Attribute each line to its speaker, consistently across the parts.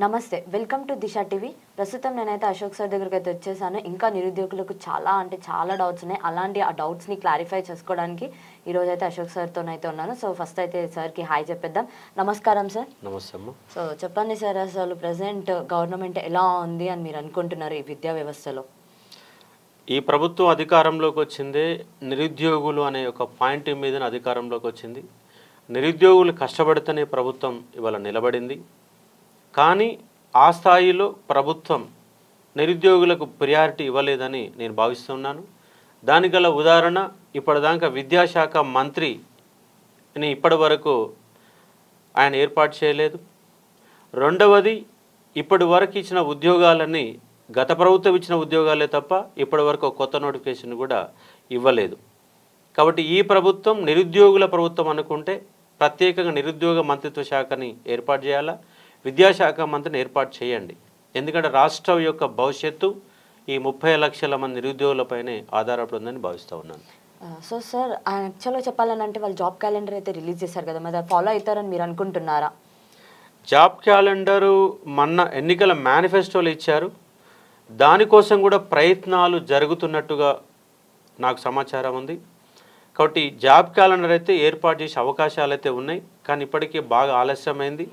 Speaker 1: నమస్తే, welcome to Disha TV. ప్రస్తుతం నేనైతే అశోక్ సార్ దగ్గరికి అయితే వచ్చేసాను. ఇంకా నిరుద్యోగులకు చాలా డౌట్స్ ఉన్నాయి. అలాంటి ఆ డౌట్స్ని క్లారిఫై చేసుకోవడానికి ఈరోజు అయితే అశోక్ సార్తోనైతే ఉన్నాను. సో ఫస్ట్ అయితే సార్కి హాయ్ చెప్పేద్దాం. నమస్కారం సార్.
Speaker 2: నమస్తే అమ్మ.
Speaker 1: సో చెప్పండి సార్, అసలు ప్రజెంట్ గవర్నమెంట్ ఎలా ఉంది అని మీరు అనుకుంటున్నారు ఈ విద్యా వ్యవస్థలో?
Speaker 2: ఈ ప్రభుత్వం అధికారంలోకి వచ్చిందే నిరుద్యోగులు అనే ఒక పాయింట్ మీద అధికారంలోకి వచ్చింది. నిరుద్యోగులు కష్టపడితేనే ప్రభుత్వం ఇవాళ నిలబడింది. కానీ ఆ స్థాయిలో ప్రభుత్వం నిరుద్యోగులకు ప్రియారిటీ ఇవ్వలేదని నేను భావిస్తున్నాను. దానికి గల ఉదాహరణ, ఇప్పటిదాకా విద్యాశాఖ మంత్రిని ఇప్పటి వరకు ఆయన ఏర్పాటు చేయలేదు. రెండవది, ఇప్పటి వరకు ఇచ్చిన ఉద్యోగాలని గత ప్రభుత్వం ఇచ్చిన ఉద్యోగాలే తప్ప ఇప్పటి వరకు కొత్త నోటిఫికేషన్ కూడా ఇవ్వలేదు. కాబట్టి ఈ ప్రభుత్వం నిరుద్యోగుల ప్రభుత్వం అనుకుంటే ప్రత్యేకంగా నిరుద్యోగ మంత్రిత్వ శాఖని ఏర్పాటు చేయాలా, విద్యాశాఖ మంత్రిని ఏర్పాటు చేయండి. ఎందుకంటే రాష్ట్రం యొక్క భవిష్యత్తు ఈ 30 లక్షల మంది నిరుద్యోగులపైనే ఆధారపడి ఉందని భావిస్తూ ఉన్నాను.
Speaker 1: సో సార్, యాక్చువల్గా చెప్పాలంటే వాళ్ళు జాబ్ క్యాలెండర్ అయితే రిలీజ్ చేశారు కదా, మరి ఫాలో అవుతారని మీరు అనుకుంటున్నారా?
Speaker 2: జాబ్ క్యాలెండరు మొన్న ఎన్నికల మేనిఫెస్టోలు ఇచ్చారు. దానికోసం కూడా ప్రయత్నాలు జరుగుతున్నట్టుగా నాకు సమాచారం ఉంది. కాబట్టి జాబ్ క్యాలెండర్ అయితే ఏర్పాటు చేసే అవకాశాలు అయితే ఉన్నాయి. కానీ ఇప్పటికీ బాగా ఆలస్యమైంది.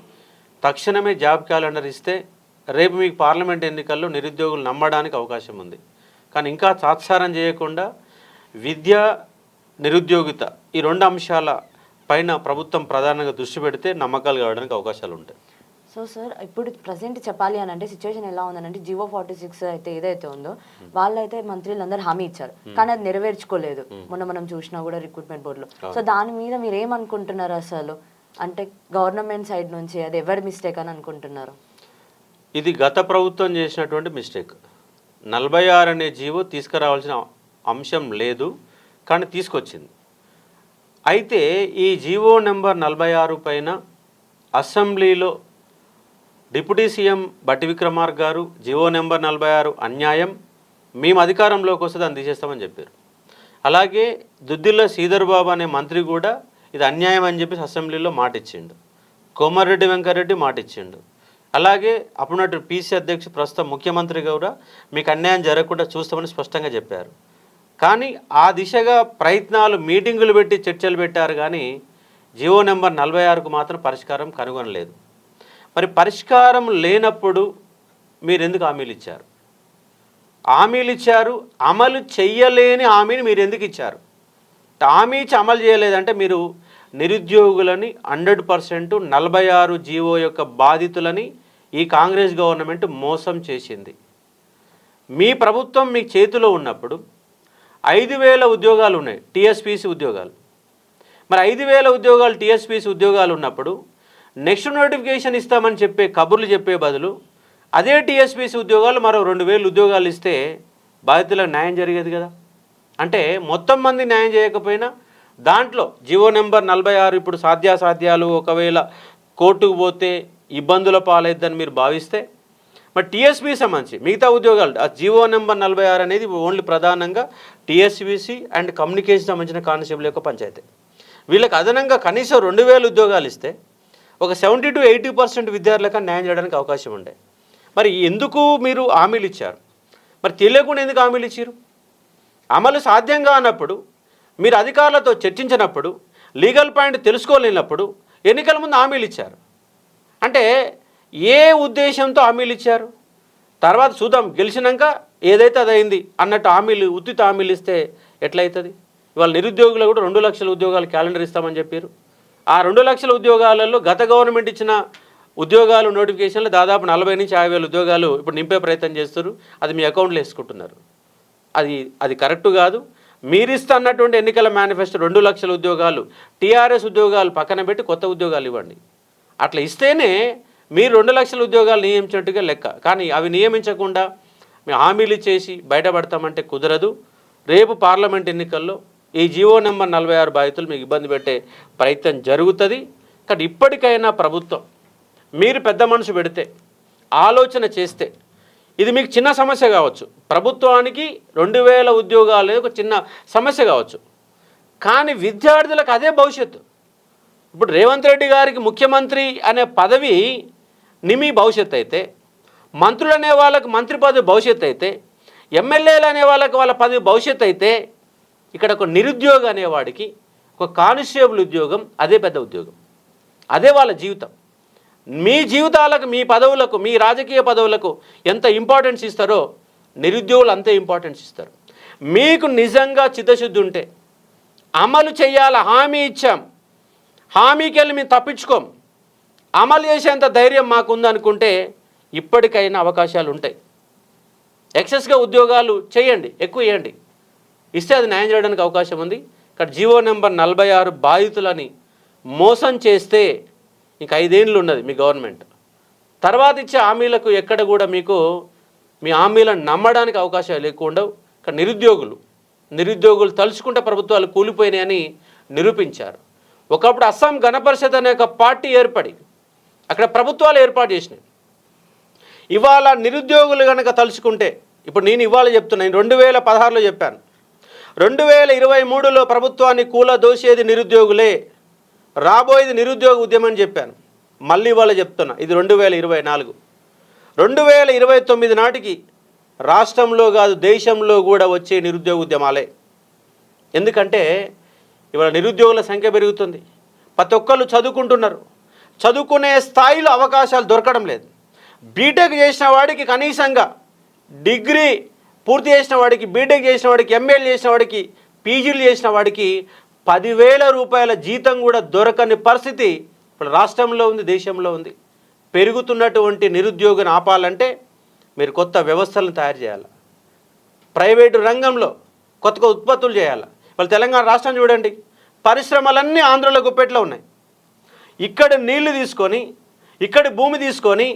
Speaker 2: తక్షణమే జాబ్ క్యాలెండర్ ఇస్తే రేపు మీకు పార్లమెంట్ ఎన్నికల్లో నిరుద్యోగులు నమ్మడానికి అవకాశం ఉంది. కానీ ఇంకా తాత్సారం చేయకుండా విద్య, నిరుద్యోగిత ఈ రెండు అంశాల పైన ప్రభుత్వం ప్రధానంగా దృష్టి పెడితే నమ్మకాలు కావడానికి అవకాశాలు ఉంటాయి.
Speaker 1: సో సార్, ఇప్పుడు ప్రజెంట్ చెప్పాలి అని అంటే సిచ్యువేషన్ ఎలా ఉందంటే జియో 46 అయితే ఏదైతే ఉందో వాళ్ళైతే మంత్రులందరూ హామీ ఇచ్చారు, కానీ అది నెరవేర్చుకోలేదు. మొన్న మనం చూసినా కూడా రిక్రూట్మెంట్ బోర్డులో. సో దాని మీద మీరు ఏమనుకుంటున్నారు అసలు? అంటే గవర్నమెంట్ సైడ్ నుంచి అది ఎవరి మిస్టేక్ అని అనుకుంటున్నారు?
Speaker 2: ఇది గత ప్రభుత్వం చేసినటువంటి మిస్టేక్. 46 అనే జీవో తీసుకురావాల్సిన అంశం లేదు, కానీ తీసుకొచ్చింది. అయితే ఈ జీవో నెంబర్ 46 పైన అసెంబ్లీలో డిప్యూటీ సీఎం బట్టి విక్రమార్క గారు జీవో నెంబర్ 46 అన్యాయం, మేము అధికారంలోకి వస్తే దాన్ని తీసేస్తామని చెప్పారు. అలాగే దుద్దిల్ల శ్రీధర్ బాబు అనే మంత్రి కూడా ఇది అన్యాయం అని చెప్పేసి అసెంబ్లీలో మాట ఇచ్చిండు. కోమారెడ్డి వెంకరెడ్డి మాట ఇచ్చిండు. అలాగే అప్పుడున్నట్టు పీసీ అధ్యక్షుడు ప్రస్తుతం ముఖ్యమంత్రి కూడా మీకు అన్యాయం జరగకుండా చూస్తామని స్పష్టంగా చెప్పారు. కానీ ఆ దిశగా ప్రయత్నాలు, మీటింగులు పెట్టి చర్చలు పెట్టారు, కానీ జీవో నెంబర్ 46కు మాత్రం పరిష్కారం కనుగొనలేదు. మరి పరిష్కారం లేనప్పుడు మీరు ఎందుకు హామీలు ఇచ్చారు? హామీలు ఇచ్చారు, అమలు చెయ్యలేని హామీని మీరు ఎందుకు ఇచ్చారు? హామీ ఇచ్చి అమలు చేయలేదంటే మీరు నిరుద్యోగులని 100% 46 జీవో యొక్క బాధితులని ఈ కాంగ్రెస్ గవర్నమెంట్ మోసం చేసింది. మీ ప్రభుత్వం మీ చేతిలో ఉన్నప్పుడు 5,000 ఉద్యోగాలు ఉన్నాయి, టీఎస్పీసీ ఉద్యోగాలు. మరి 5,000 ఉద్యోగాలు టీఎస్పీసీ ఉద్యోగాలు ఉన్నప్పుడు నెక్స్ట్ నోటిఫికేషన్ ఇస్తామని కబుర్లు చెప్పే బదులు అదే టీఎస్పీసీ ఉద్యోగాలు మరో 2,000 ఉద్యోగాలు ఇస్తే బాధితులకు న్యాయం జరిగేది కదా. అంటే మొత్తం మంది న్యాయం చేయకపోయినా దాంట్లో జీవో నెంబర్ 46 ఇప్పుడు సాధ్యాసాధ్యాలు ఒకవేళ కోర్టుకు పోతే ఇబ్బందుల పాలైద్దని మీరు భావిస్తే మరి టీఎస్పీ సంబంధించి మిగతా ఉద్యోగాలు ఆ జీవో నెంబర్ 46 అనేది ఓన్లీ ప్రధానంగా టీఎస్పీసీ అండ్ కమ్యూనికేషన్ సంబంధించిన కానిస్టేబుల్ యొక్క పంచాయతీ. వీళ్ళకి అదనంగా కనీసం 2,000 ఉద్యోగాలు ఇస్తే ఒక 70 to 80% విద్యార్థులకు న్యాయం చేయడానికి అవకాశం ఉండే. మరి ఎందుకు మీరు హామీలు ఇచ్చారు? మరి తెలియకుండా ఎందుకు హామీలు ఇచ్చారు? అమలు సాధ్యంగా అన్నప్పుడు, మీరు అధికారులతో చర్చించినప్పుడు, లీగల్ పాయింట్ తెలుసుకోలేనప్పుడు ఎన్నికల ముందు హామీలు ఇచ్చారు. అంటే ఏ ఉద్దేశంతో హామీలు ఇచ్చారు? తర్వాత చూద్దాం, గెలిచినాక ఏదైతే అదైంది అన్నట్టు హామీలు, ఉత్తిత హామీలు ఇస్తే ఎట్లయితుంది? ఇవాళ నిరుద్యోగులు కూడా 2 లక్షల ఉద్యోగాలు క్యాలెండర్ ఇస్తామని చెప్పారు. ఆ 2 లక్షల ఉద్యోగాలలో గత గవర్నమెంట్ ఇచ్చిన ఉద్యోగాలు నోటిఫికేషన్లు దాదాపు 40 నుంచి 50,000 ఉద్యోగాలు ఇప్పుడు నింపే ప్రయత్నం చేస్తారు. అది మీ అకౌంట్లో వేసుకుంటున్నారు. అది కరెక్టు కాదు. మీరిస్తున్నటువంటి ఎన్నికల మేనిఫెస్టో 2 లక్షల ఉద్యోగాలు, టీఆర్ఎస్ ఉద్యోగాలు పక్కన పెట్టి కొత్త ఉద్యోగాలు ఇవ్వండి. అట్లా ఇస్తేనే మీరు 2 లక్షల ఉద్యోగాలు నియమించినట్టుగా లెక్క. కానీ అవి నియమించకుండా మేము హామీలు ఇచ్చేసి బయటపడతామంటే కుదరదు. రేపు పార్లమెంట్ ఎన్నికల్లో ఈ జీవో నెంబర్ 46 బాధితులు మీకు ఇబ్బంది పెట్టే ప్రయత్నం జరుగుతుంది. కానీ ఇప్పటికైనా ప్రభుత్వం మీరు పెద్ద మనసు పెడితే, ఆలోచన చేస్తే, ఇది మీకు చిన్న సమస్య కావచ్చు, ప్రభుత్వానికి 2,000 ఉద్యోగాలు ఒక చిన్న సమస్య కావచ్చు, కానీ విద్యార్థులకు అదే భవిష్యత్తు. ఇప్పుడు రేవంత్ రెడ్డి గారికి ముఖ్యమంత్రి అనే పదవి నిమి భవిష్యత్తు అయితే, మంత్రులు అనే వాళ్ళకు మంత్రి పదవి భవిష్యత్తు అయితే, ఎమ్మెల్యేలు అనే వాళ్ళకి వాళ్ళ పదవి భవిష్యత్తు అయితే, ఇక్కడ ఒక నిరుద్యోగ అనేవాడికి ఒక కానిస్టేబుల్ ఉద్యోగం అదే పెద్ద ఉద్యోగం, అదే వాళ్ళ జీవితం. మీ జీవితాలకు, మీ పదవులకు, మీ రాజకీయ పదవులకు ఎంత ఇంపార్టెన్స్ ఇస్తారో నిరుద్యోగులు అంతే ఇంపార్టెన్స్ ఇస్తారు. మీకు నిజంగా చిత్తశుద్ధి ఉంటే అమలు చేయాల, హామీ ఇచ్చాం, హామీకి వెళ్ళి మేము తప్పించుకోం, అమలు చేసేంత ధైర్యం మాకుందనుకుంటే ఇప్పటికైనా అవకాశాలు ఉంటాయి. ఎక్సెస్గా ఉద్యోగాలు చేయండి, ఎక్కువ చేయండి, ఇస్తే అది న్యాయం చేయడానికి అవకాశం ఉంది. ఇక్కడ జీవో నెంబర్ 46 బాధితులని మోసం చేస్తే ఇంక 5 ఏళ్ళు ఉన్నది మీ గవర్నమెంట్. తర్వాత ఇచ్చే హామీలకు ఎక్కడ కూడా మీకు మీ హామీలను నమ్మడానికి అవకాశాలు ఎక్కువ ఉండవు. ఇక్కడ నిరుద్యోగులు తలుచుకుంటే ప్రభుత్వాలు కూలిపోయినాయని నిరూపించారు. ఒకప్పుడు అస్సాం గణ పరిషత్ అనే ఒక పార్టీ ఏర్పడి అక్కడ ప్రభుత్వాలు ఏర్పాటు చేసినాయి. ఇవాళ నిరుద్యోగులు కనుక తలుచుకుంటే, ఇప్పుడు నేను ఇవాళ చెప్తున్నాను, 2016లో చెప్పాను, 2023లో ప్రభుత్వాన్ని కూలదోసేది నిరుద్యోగులే, రాబోయేది నిరుద్యోగ ఉద్యమం అని చెప్పాను. మళ్ళీ ఇవాళ చెప్తున్నా, ఇది 2024. 2029 నాటికి రాష్ట్రంలో కాదు దేశంలో కూడా వచ్చే నిరుద్యోగ ఉద్యమాలే. ఎందుకంటే ఇవాళ నిరుద్యోగుల సంఖ్య పెరుగుతుంది, ప్రతి ఒక్కళ్ళు చదువుకుంటున్నారు, చదువుకునే స్థాయిలో అవకాశాలు దొరకడం లేదు. బీటెక్ చేసిన వాడికి కనీసంగా డిగ్రీ పూర్తి చేసిన వాడికి, బీటెక్ చేసిన వాడికి, ఎంఏలు చేసిన వాడికి, పీజీలు చేసిన వాడికి 10,000 రూపాయల జీతం కూడా దొరకని పరిస్థితి ఇప్పుడు రాష్ట్రంలో ఉంది, దేశంలో ఉంది. పెరుగుతున్నటువంటి నిరుద్యోగిని ఆపాలంటే మీరు కొత్త వ్యవస్థలను తయారు చేయాలి, ప్రైవేటు రంగంలో కొత్త ఉత్పత్తులు చేయాలి. వాళ్ళు తెలంగాణ రాష్ట్రం చూడండి, పరిశ్రమలన్నీ ఆంధ్రలో గుప్పెట్లో ఉన్నాయి. ఇక్కడ నీళ్లు తీసుకొని, ఇక్కడ భూమి తీసుకొని,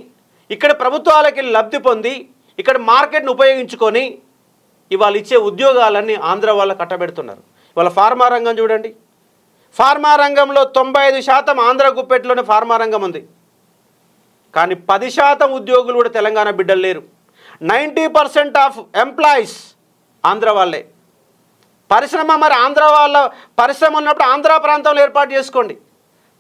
Speaker 2: ఇక్కడ ప్రభుత్వాలకి లబ్ధి పొంది, ఇక్కడ మార్కెట్ను ఉపయోగించుకొని ఇవాళ ఇచ్చే ఉద్యోగాలన్నీ ఆంధ్ర వాళ్ళ కట్టబెడుతున్నారు. ఇవాళ ఫార్మా రంగం చూడండి, ఫార్మా రంగంలో 95% ఆంధ్ర గుప్పెట్లోనే ఫార్మా రంగం ఉంది. కానీ 10% ఉద్యోగులు కూడా తెలంగాణ బిడ్డలు లేరు. 90% ఆఫ్ ఎంప్లాయీస్ ఆంధ్ర వాళ్ళే. పరిశ్రమ మరి ఆంధ్ర వాళ్ళ పరిశ్రమ ఉన్నప్పుడు ఆంధ్ర ప్రాంతంలో ఏర్పాటు చేసుకోండి.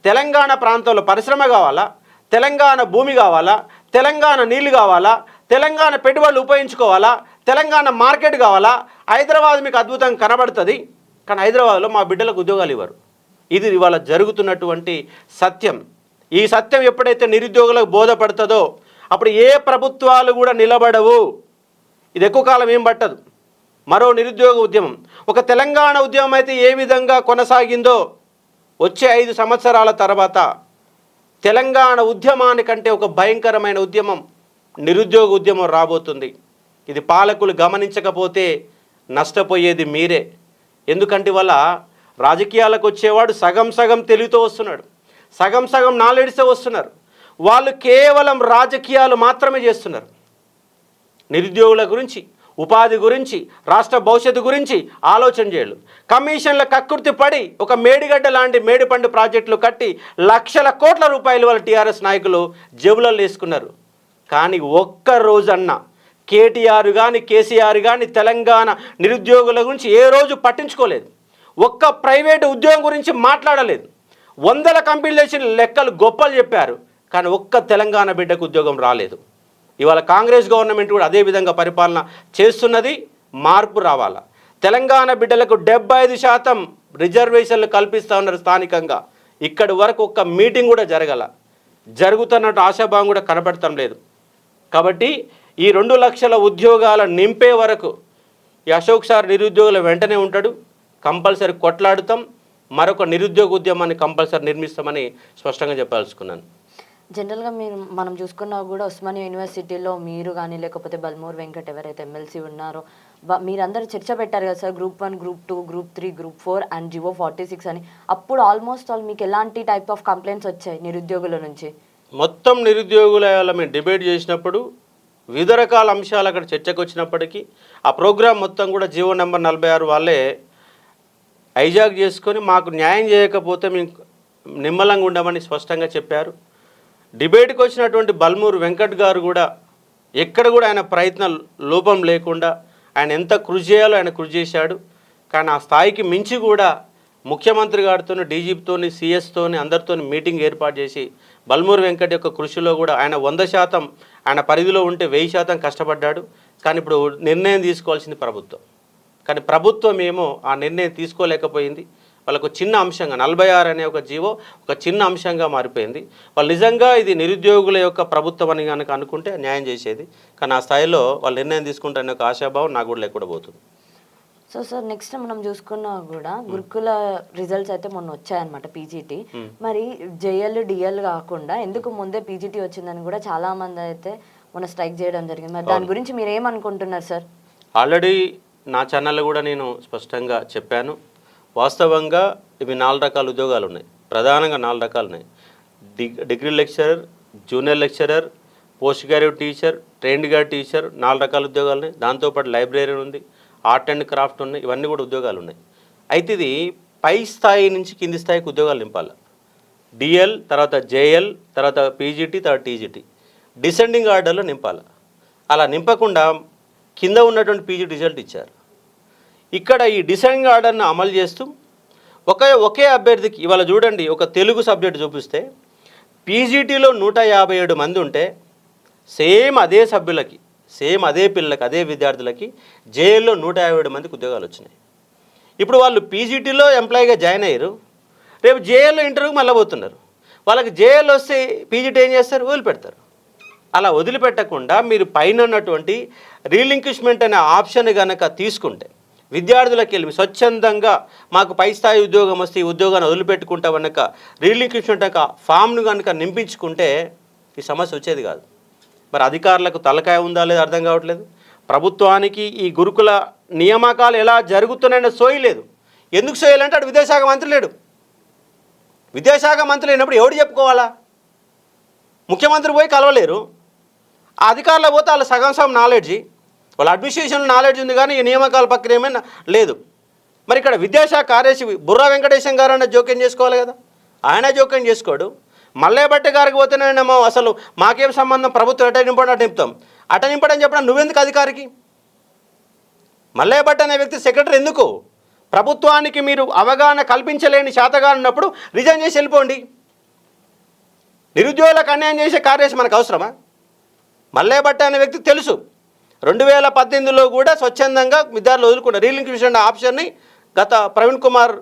Speaker 2: తెలంగాణ ప్రాంతంలో పరిశ్రమ కావాలా, తెలంగాణ భూమి కావాలా, తెలంగాణ నీళ్లు కావాలా, తెలంగాణ పెట్టుబడులు ఉపయోగించుకోవాలా, తెలంగాణ మార్కెట్ కావాలా. హైదరాబాద్ మీకు అద్భుతంగా కనబడుతుంది, కానీ హైదరాబాద్లో మా బిడ్డలకు ఉద్యోగాలు ఇవ్వరు. ఇది ఇవాళ జరుగుతున్నటువంటి సత్యం. ఈ సత్యం ఎప్పుడైతే నిరుద్యోగులకు బోధపడుతుందో అప్పుడు ఏ ప్రభుత్వాలు కూడా నిలబడవు. ఇది ఎక్కువ కాలం ఏం పట్టదు. మరో నిరుద్యోగ ఉద్యమం, ఒక తెలంగాణ ఉద్యమం అయితే ఏ విధంగా కొనసాగిందో వచ్చే 5 సంవత్సరాల తర్వాత తెలంగాణ ఉద్యమానికంటే ఒక భయంకరమైన ఉద్యమం నిరుద్యోగ ఉద్యమం రాబోతుంది. ఇది పాలకులు గమనించకపోతే నష్టపోయేది మీరే. ఎందుకంటే వల్ల రాజకీయాలకు వచ్చేవాడు సగం తెలివితో వస్తున్నాడు, సగం నాలెడ్జ్తో వస్తున్నారు. వాళ్ళు కేవలం రాజకీయాలు మాత్రమే చేస్తున్నారు. నిరుద్యోగుల గురించి, ఉపాధి గురించి, రాష్ట్ర భవిష్యత్తు గురించి ఆలోచన చేయలు. కమిషన్ల కక్కుర్తి పడి ఒక మేడిగడ్డ లాంటి మేడిపండు ప్రాజెక్టులు కట్టి లక్షల కోట్ల రూపాయలు వాళ్ళ టీఆర్ఎస్ నాయకులు జేబులలో వేసుకున్నారు. కానీ ఒక్క రోజన్నా కేటీఆర్ కానీ కేసీఆర్ కానీ తెలంగాణ నిరుద్యోగుల గురించి ఏ రోజు పట్టించుకోలేదు. ఒక్క ప్రైవేటు ఉద్యోగం గురించి మాట్లాడలేదు. 100 కంపెనీలు చేసిన లెక్కలు గొప్పలు చెప్పారు, కానీ ఒక్క తెలంగాణ బిడ్డకు ఉద్యోగం రాలేదు. ఇవాళ కాంగ్రెస్ గవర్నమెంట్ కూడా అదే విధంగా పరిపాలన చేస్తున్నది. మార్పు రావాలా. తెలంగాణ బిడ్డలకు 75% రిజర్వేషన్లు కల్పిస్తూ ఉన్నారు స్థానికంగా. ఇక్కడి వరకు ఒక్క మీటింగ్ కూడా జరుగుతున్నట్టు ఆశాభావం కూడా కనబడటం లేదు. కాబట్టి ఈ 2 లక్షల ఉద్యోగాల నింపే వరకు ఈ అశోక్ సార్ నిరుద్యోగుల వెంటనే ఉంటాడు. కంపల్సరీ కొట్లాడుతాం, మరొక నిరుద్యోగ ఉద్యమాన్ని కంపల్సరీ నిర్మిస్తామని స్పష్టంగా చెప్పాల్సుకున్నాను.
Speaker 1: జనరల్గా మనం చూసుకున్నా కూడా ఉస్మానియా యూనివర్సిటీలో మీరు కానీ లేకపోతే బల్మూర్ వెంకట్ ఎవరైతే ఎమ్మెల్సీ ఉన్నారో మీరందరూ చర్చ పెట్టారు కదా sir, Group 1, Group 2, Group 3, Group 4 and GO 46 అని. అప్పుడు ఆల్మోస్ట్ ఆల్ మీకు ఎలాంటి టైప్ ఆఫ్ కంప్లైంట్స్ వచ్చాయి నిరుద్యోగుల నుంచి?
Speaker 2: మొత్తం నిరుద్యోగుల మేము డిబేట్ చేసినప్పుడు వివిధ రకాల అంశాలు అక్కడ చర్చకు వచ్చినప్పటికీ ఆ ప్రోగ్రాం మొత్తం కూడా జీవో నెంబర్ 46 వాళ్ళే హైజాక్ చేసుకొని మాకు న్యాయం చేయకపోతే మేము నిమ్మలంగా ఉండమని స్పష్టంగా చెప్పారు. డిబేట్కి వచ్చినటువంటి బల్మూర్ వెంకట్ గారు కూడా ఎక్కడ కూడా ఆయన ప్రయత్నం లోపం లేకుండా ఆయన ఎంత కృషి చేయాలో ఆయన కృషి చేశాడు. కానీ ఆ స్థాయికి మించి కూడా ముఖ్యమంత్రి గారితో, డీజీపీతో, సిఎస్తో అందరితో మీటింగ్ ఏర్పాటు చేసి బల్మూరి వెంకట్ యొక్క కృషిలో కూడా ఆయన 100% ఆయన పరిధిలో ఉంటే 1000% కష్టపడ్డాడు. కానీ ఇప్పుడు నిర్ణయం తీసుకోవాల్సింది ప్రభుత్వం. కానీ ప్రభుత్వం ఏమో ఆ నిర్ణయం తీసుకోలేకపోయింది. వాళ్ళకు చిన్న అంశంగా 46 అనే ఒక జీవో ఒక చిన్న అంశంగా మారిపోయింది. వాళ్ళు నిజంగా ఇది నిరుద్యోగుల యొక్క ప్రభుత్వం అని కనుక అనుకుంటే న్యాయం చేసేది. కానీ ఆ స్థాయిలో వాళ్ళు నిర్ణయం తీసుకుంటారనే ఒక ఆశాభావం నాకు కూడా లేకుండా పోతుంది.
Speaker 1: సో సార్ నెక్స్ట్ మనం చూసుకున్నా కూడా గురుకుల రిజల్ట్స్ అయితే మొన్న వచ్చాయన్నమాట పీజీటీ. మరి జేఎల్ డిఎల్ కాకుండా ఎందుకు ముందే పీజీటీ వచ్చిందని కూడా చాలా మంది అయితే మొన్న స్ట్రైక్ చేయడం జరిగింది. మరి దాని గురించి మీరు ఏమనుకుంటున్నారు సార్?
Speaker 2: ఆల్రెడీ నా ఛానల్లో కూడా నేను స్పష్టంగా చెప్పాను. వాస్తవంగా ఇవి 4 రకాల ఉద్యోగాలు ఉన్నాయి. ప్రధానంగా 4 రకాలు ఉన్నాయి. Degree lecturer, junior lecturer, post graduate teacher, trained గా టీచర్ 4 రకాల ఉద్యోగాలు ఉన్నాయి. దాంతోపాటు లైబ్రరీ ఉంది, ఆర్ట్ అండ్ క్రాఫ్ట్ ఉన్నాయి. ఇవన్నీ కూడా ఉద్యోగాలు ఉన్నాయి. అయితే ఇది పై స్థాయి నుంచి కింది స్థాయికి ఉద్యోగాలు నింపాలి. డిఎల్, తర్వాత జేఎల్, తర్వాత పీజీటీ, తర్వాత టీజీటీ డిసెండింగ్ ఆర్డర్లో నింపాలి. అలా నింపకుండా కింద ఉన్నటువంటి పీజీ రిజల్ట్ ఇచ్చారు. ఇక్కడ ఈ డిసెండింగ్ ఆర్డర్ను అమలు చేస్తూ ఒకే అభ్యర్థికి ఇవాళ చూడండి, ఒక తెలుగు సబ్జెక్ట్ చూపిస్తే పీజీటీలో 157 మంది ఉంటే సేమ్ అదే సభ్యులకి, సేమ్ అదే పిల్లలకి, అదే విద్యార్థులకి జేఎల్లో 157 మందికి ఉద్యోగాలు వచ్చినాయి. ఇప్పుడు వాళ్ళు పీజీటీలో ఎంప్లాయీగా జాయిన్ అయ్యారు, రేపు జేఎల్లో ఇంటర్వ్యూకి మళ్ళీ పోతున్నారు. వాళ్ళకి జేఎల్ వస్తే పీజీటీ ఏం చేస్తారు? వదిలిపెడతారు. అలా వదిలిపెట్టకుండా మీరు పైన ఉన్నటువంటి రీలింక్విష్మెంట్ అనే ఆప్షన్ కనుక తీసుకుంటే విద్యార్థులకు వెళ్ళి స్వచ్ఛందంగా మాకు పై స్థాయి ఉద్యోగం వస్తే ఈ ఉద్యోగాన్ని వదిలిపెట్టుకుంటా కనుక రీలింక్విష్మెంట్ యొక్క ఫామ్ను కనుక నింపించుకుంటే ఈ సమస్య వచ్చేది కాదు. మరి అధికారులకు తలకాయ ఉందా లేదా అర్థం కావట్లేదు. ప్రభుత్వానికి ఈ గురుకుల నియామకాలు ఎలా జరుగుతున్నాయనే సోయి లేదు. ఎందుకు సోయాలంటే అటు విద్యాశాఖ మంత్రి లేడు. విద్యాశాఖ మంత్రి లేనప్పుడు ఎవడు చెప్పుకోవాలా? ముఖ్యమంత్రి పోయి కలవలేరు. ఆ అధికారులు పోతే వాళ్ళ సగం నాలెడ్జి, వాళ్ళ అడ్మినిస్ట్రేషన్ నాలెడ్జ్ ఉంది, కానీ ఈ నియామకాల పక్కన ఏమైనా లేదు. మరి ఇక్కడ విద్యాశాఖ కార్యదర్శి బుర్రా వెంకటేశం గారు అన్న జోక్యం చేసుకోవాలి కదా. ఆయన జోక్యం చేసుకోడు. మల్లేబట్టి గారికి పోతేనేమో అసలు మాకేం సంబంధం, ప్రభుత్వం అట నింపడం అటు నింపుతాం, అట నింపడం చెప్పడం నువ్వెందుకు అధికారికి? మల్లేబట్టి అనే వ్యక్తి సెక్రటరీ ఎందుకు? ప్రభుత్వానికి మీరు అవగాహన కల్పించలేని శాతగానున్నప్పుడు రిజైన్ చేసి వెళ్ళిపోండి. నిరుద్యోగులకు అన్యాయం చేసే కార్యదర్శి మనకు అవసరమా? మల్లేబట్టి అనే వ్యక్తికి తెలుసు 2018లో కూడా స్వచ్ఛందంగా విద్యార్థులు వదులుకున్న రీలింక్విష్మెంట్ ఆప్షన్ని గత ప్రవీణ్ కుమార్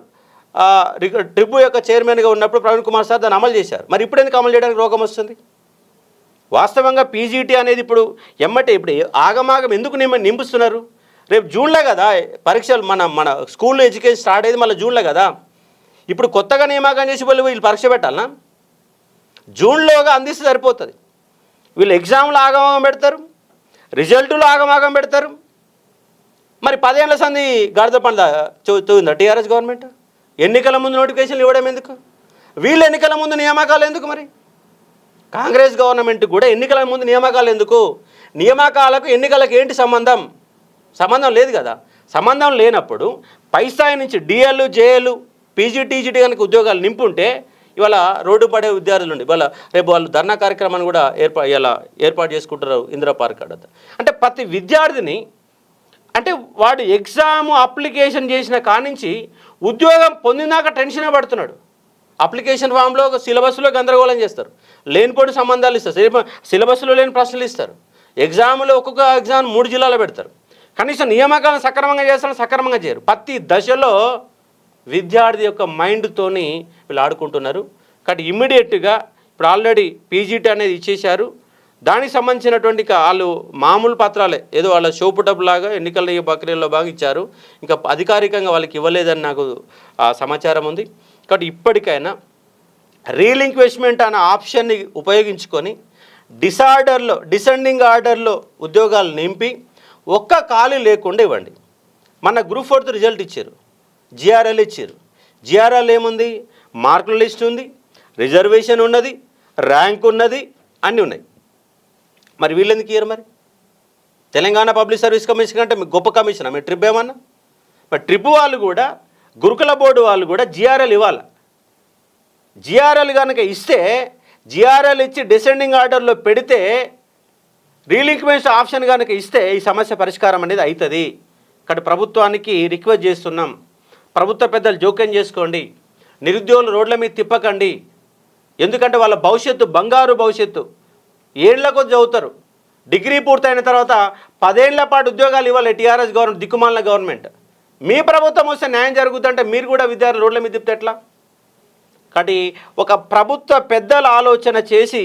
Speaker 2: ట్రిబు యొక్క చైర్మన్గా ఉన్నప్పుడు ప్రవీణ్ కుమార్ సార్ దాన్ని అమలు చేశారు. మరి ఇప్పుడు ఎందుకు అమలు చేయడానికి రోగం వస్తుంది? వాస్తవంగా పీజీటీ అనేది ఇప్పుడు ఆగమాగం ఎందుకు నింపుస్తున్నారు? రేపు జూన్లో కదా పరీక్షలు, మన స్కూల్లో ఎడ్యుకేషన్ స్టార్ట్ అయ్యేది మళ్ళీ జూన్లో కదా. ఇప్పుడు కొత్తగా నియామకం చేసి వీళ్ళు పరీక్ష పెట్టాలనా? జూన్లోగా అందిస్తే సరిపోతుంది. వీళ్ళు ఎగ్జామ్లు ఆగమాగం పెడతారు, రిజల్టులు ఆగమాగం పెడతారు. మరి 10 ఏళ్ల సంది గాడిద పండ్ల చూందా టీఆర్ఎస్ గవర్నమెంట్? ఎన్నికల ముందు నోటిఫికేషన్లు ఇవ్వడం ఎందుకు? వీళ్ళు ఎన్నికల ముందు నియామకాలు ఎందుకు? మరి కాంగ్రెస్ గవర్నమెంట్ కూడా ఎన్నికల ముందు నియామకాలు ఎందుకు? నియామకాలకు ఎన్నికలకు ఏంటి సంబంధం? సంబంధం లేదు కదా. సంబంధం లేనప్పుడు పై స్థాయి నుంచి డిఎల్, జేఎల్, పీజీ, టీజీటీ కనుక ఉద్యోగాలు నింపుంటే ఇవాళ రోడ్డు పడే విద్యార్థులు ఉండి ఇవాళ రేపు వాళ్ళు ధర్నా కార్యక్రమాన్ని కూడా ఏర్పాటు చేసుకుంటారు ఇందిరా పార్క్ అడ. అంటే ప్రతి విద్యార్థిని అంటే వాడు ఎగ్జామ్ అప్లికేషన్ చేసిన కానించి ఉద్యోగం పొందినాక టెన్షనే పడుతున్నాడు. అప్లికేషన్ ఫామ్లో సిలబస్లో గందరగోళం చేస్తారు, లేనిపోని సంబంధాలు ఇస్తారు, సిలబస్లో లేని ప్రశ్నలు ఇస్తారు, ఎగ్జామ్లో ఒక్కొక్క ఎగ్జామ్ 3 జిల్లాలో పెడతారు. కనీసం నియామకాలను సక్రమంగా చేస్తారని సక్రమంగా చేయరు. ప్రతి దశలో విద్యార్థి యొక్క మైండ్తోని వీళ్ళు ఆడుకుంటున్నారు. కాబట్టి ఇమ్మీడియట్గా ఇప్పుడు ఆల్రెడీ పీజీటీ అనేది ఇచ్చేశారు. దానికి సంబంధించినటువంటి వాళ్ళు మామూలు పత్రాలే ఏదో వాళ్ళ షోపు డబ్బులాగా ఎన్నికల ప్రక్రియలో బాగా ఇచ్చారు. ఇంకా అధికారికంగా వాళ్ళకి ఇవ్వలేదని నాకు సమాచారం ఉంది. కాబట్టి ఇప్పటికైనా రీలింక్విష్మెంట్ అనే ఆప్షన్ని ఉపయోగించుకొని డిసెండింగ్ ఆర్డర్లో ఉద్యోగాలు నింపి ఒక్క ఖాళీ లేకుండా ఇవ్వండి. మన గ్రూప్ 4 రిజల్ట్ ఇచ్చారు, జిఆర్ఎల్ ఇచ్చారు. జిఆర్ఎల్ ఏముంది? మార్కుల లిస్ట్ ఉంది, రిజర్వేషన్ ఉన్నది, ర్యాంక్ ఉన్నది, అన్నీ ఉన్నాయి. మరి వీళ్ళెందుకు ఇయ్యరు? మరి తెలంగాణ పబ్లిక్ సర్వీస్ కమిషన్ అంటే మీకు గొప్ప కమిషన్, మీ ట్రిప్ ఏమన్నా? మరి ట్రిప్ వాళ్ళు కూడా గురుకుల బోర్డు వాళ్ళు కూడా జిఆర్ఎల్ ఇవ్వాలి. జిఆర్ఎల్ కనుక ఇస్తే జిఆర్ఎల్ ఇచ్చి డిసెండింగ్ ఆర్డర్లో పెడితే రీలింక్విష్మెంట్ ఆప్షన్ కనుక ఇస్తే ఈ సమస్య పరిష్కారం అనేది అవుతుంది. ఇక్కడ ప్రభుత్వానికి రిక్వెస్ట్ చేస్తున్నాం, ప్రభుత్వ పెద్దలు జోక్యం చేసుకోండి, నిరుద్యోగులు రోడ్ల మీద తిప్పకండి. ఎందుకంటే వాళ్ళ భవిష్యత్తు బంగారు భవిష్యత్తు. ఏళ్ల కొద్ది చదువుతారు. డిగ్రీ పూర్తయిన తర్వాత 10 ఏళ్ల పాటు ఉద్యోగాలు ఇవ్వాలి టీఆర్ఎస్ గవర్నమెంట్, దిక్కుమాలిన గవర్నమెంట్. మీ ప్రభుత్వం వస్తే న్యాయం జరుగుతుంటే మీరు కూడా విద్యార్థులు రోడ్ల మీద తిప్పితే ఎట్లా? కాబట్టి ఒక ప్రభుత్వ పెద్దల ఆలోచన చేసి,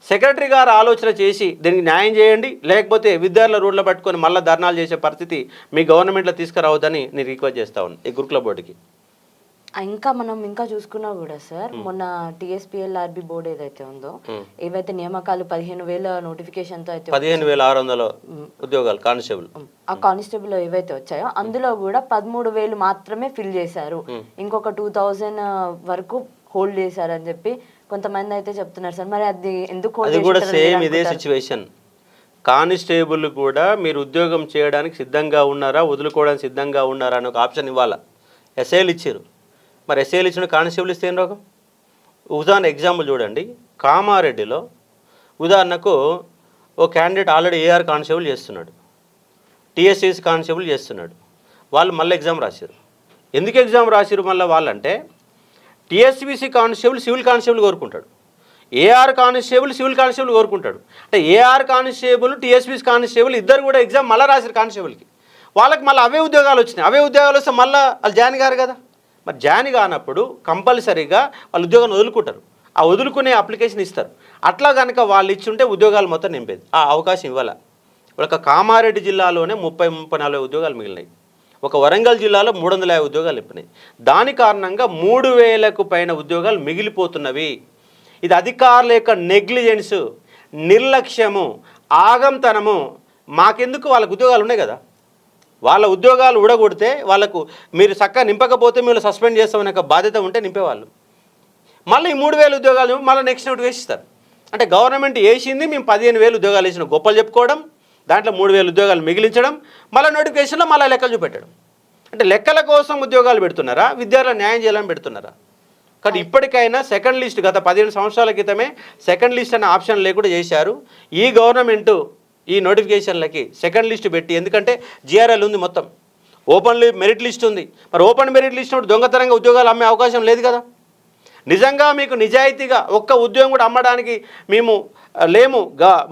Speaker 2: సెక్రటరీ గారు ఆలోచన చేసి దీనికి న్యాయం చేయండి, లేకపోతే విద్యార్థుల రోడ్ల పట్టుకొని మళ్ళీ ధర్నాలు చేసే పరిస్థితి మీ గవర్నమెంట్లో తీసుకురావద్దని నేను రిక్వెస్ట్ చేస్తా ఉన్నాను ఈ గురుకుల బోర్డుకి.
Speaker 1: ఇంకా చూసుకున్నా కూడా సార్, మొన్న TSPLRB బోర్డు ఏదైతే ఉందో, ఏవైతే నియామకాలు 15,000 నోటిఫికేషన్ తో అయితే
Speaker 2: 15,600 ఉద్యోగాలు కానిస్టేబుల్,
Speaker 1: ఆ కానిస్టేబుల్ ఏవైతే వచ్చాయో అందులో కూడా 13,000 మాత్రమే ఫిల్ చేశారు. ఇంకొక 2,000 వరకు హోల్డ్ చేశారు అని చెప్పి కొంతమంది అయితే చెప్తున్నారు సార్. మరి అది ఎందుకు?
Speaker 2: అది కూడా సేమ్ ఇదే సిచ్యువేషన్. కానిస్టేబుల్ కూడా మీరు ఉద్యోగం చేయడానికి సిద్ధంగా ఉన్నారా, వదులుకోవడానికి సిద్ధంగా ఉన్నారా అని ఒక ఆప్షన్ ఇవ్వాలా. ఎస్ఐలు ఇచ్చారు, మరి ఎస్ఐలు ఇచ్చిన కానిస్టేబుల్ ఇస్తే ఏం రోగం? ఉదాహరణ ఎగ్జాంపుల్ చూడండి, కామారెడ్డిలో ఉదాహరణకు ఓ క్యాండిడేట్ ఆల్రెడీ AR కానిస్టేబుల్ చేస్తున్నాడు, TSCS కానిస్టేబుల్ చేస్తున్నాడు. వాళ్ళు మళ్ళీ ఎగ్జామ్ రాశారు. ఎందుకు ఎగ్జామ్ రాశారు మళ్ళీ వాళ్ళంటే, TSPC కానిస్టేబుల్ సివిల్ కానిస్టేబుల్ కోరుకుంటాడు, AR కానిస్టేబుల్ సివిల్ కానిస్టేబుల్ కోరుకుంటాడు. అంటే AR కానిస్టేబుల్, TSPC కానిస్టేబుల్ ఇద్దరు కూడా ఎగ్జామ్ మళ్ళీ రాశారు కానిస్టేబుల్కి. వాళ్ళకి మళ్ళీ అవే ఉద్యోగాలు వచ్చినాయి. అవే ఉద్యోగాలు వస్తే మళ్ళీ వాళ్ళు జాయిన్ గారు కదా. మరి జాయిన్ కానప్పుడు కంపల్సరీగా వాళ్ళు ఉద్యోగాన్ని వదులుకుంటారు. ఆ వదులుకునే అప్లికేషన్ ఇస్తారు. అట్లా కనుక వాళ్ళు ఇచ్చుంటే ఉద్యోగాలు మొత్తం నింపేది. ఆ అవకాశం ఇవ్వాల. ఒక కామారెడ్డి జిల్లాలోనే 30-40 ఉద్యోగాలు మిగిలినాయి. ఒక వరంగల్ జిల్లాలో 350 ఉద్యోగాలు నింపినాయి. దాని కారణంగా 3,000కు పైన ఉద్యోగాలు మిగిలిపోతున్నవి. ఇది అధికారుల యొక్క నెగ్లిజెన్సు, నిర్లక్ష్యము, ఆగంతనము. మాకెందుకు? వాళ్ళకు ఉద్యోగాలు ఉన్నాయి కదా, వాళ్ళ ఉద్యోగాలు ఊడగొడితే వాళ్ళకు మీరు చక్కగా నింపకపోతే మీరు సస్పెండ్ చేస్తామనే ఒక బాధ్యత ఉంటే నింపేవాళ్ళు. మళ్ళీ ఈ 3,000 ఉద్యోగాలు మళ్ళీ నెక్స్ట్ నోటిఫికేషన్ ఇస్తారు. అంటే గవర్నమెంట్ వేసింది, మేము 15,000 ఉద్యోగాలు వేసిన గొప్పలు చెప్పుకోవడం, దాంట్లో 3,000 ఉద్యోగాలు మిగిలించడం, మళ్ళీ నోటిఫికేషన్లో మళ్ళీ లెక్కలు చూపెట్టడం. అంటే లెక్కల కోసం ఉద్యోగాలు పెడుతున్నారా, విద్యార్థుల న్యాయం చేయాలని పెడుతున్నారా? కానీ ఇప్పటికైనా సెకండ్ లిస్ట్, గత 15 సంవత్సరాల క్రితమే సెకండ్ లిస్ట్ అనే ఆప్షన్ లేకుండా చేశారు. ఈ గవర్నమెంటు ఈ నోటిఫికేషన్లకి సెకండ్ లిస్ట్ పెట్టి, ఎందుకంటే GRL ఉంది, మొత్తం ఓపెన్ మెరిట్ లిస్ట్ ఉంది. మరి ఓపెన్ మెరిట్ లిస్ట్ దొంగతనంగా ఉద్యోగాలు అమ్మే అవకాశం లేదు కదా. నిజంగా మీకు నిజాయితీగా ఒక్క ఉద్యోగం కూడా అమ్మడానికి మేము లేము,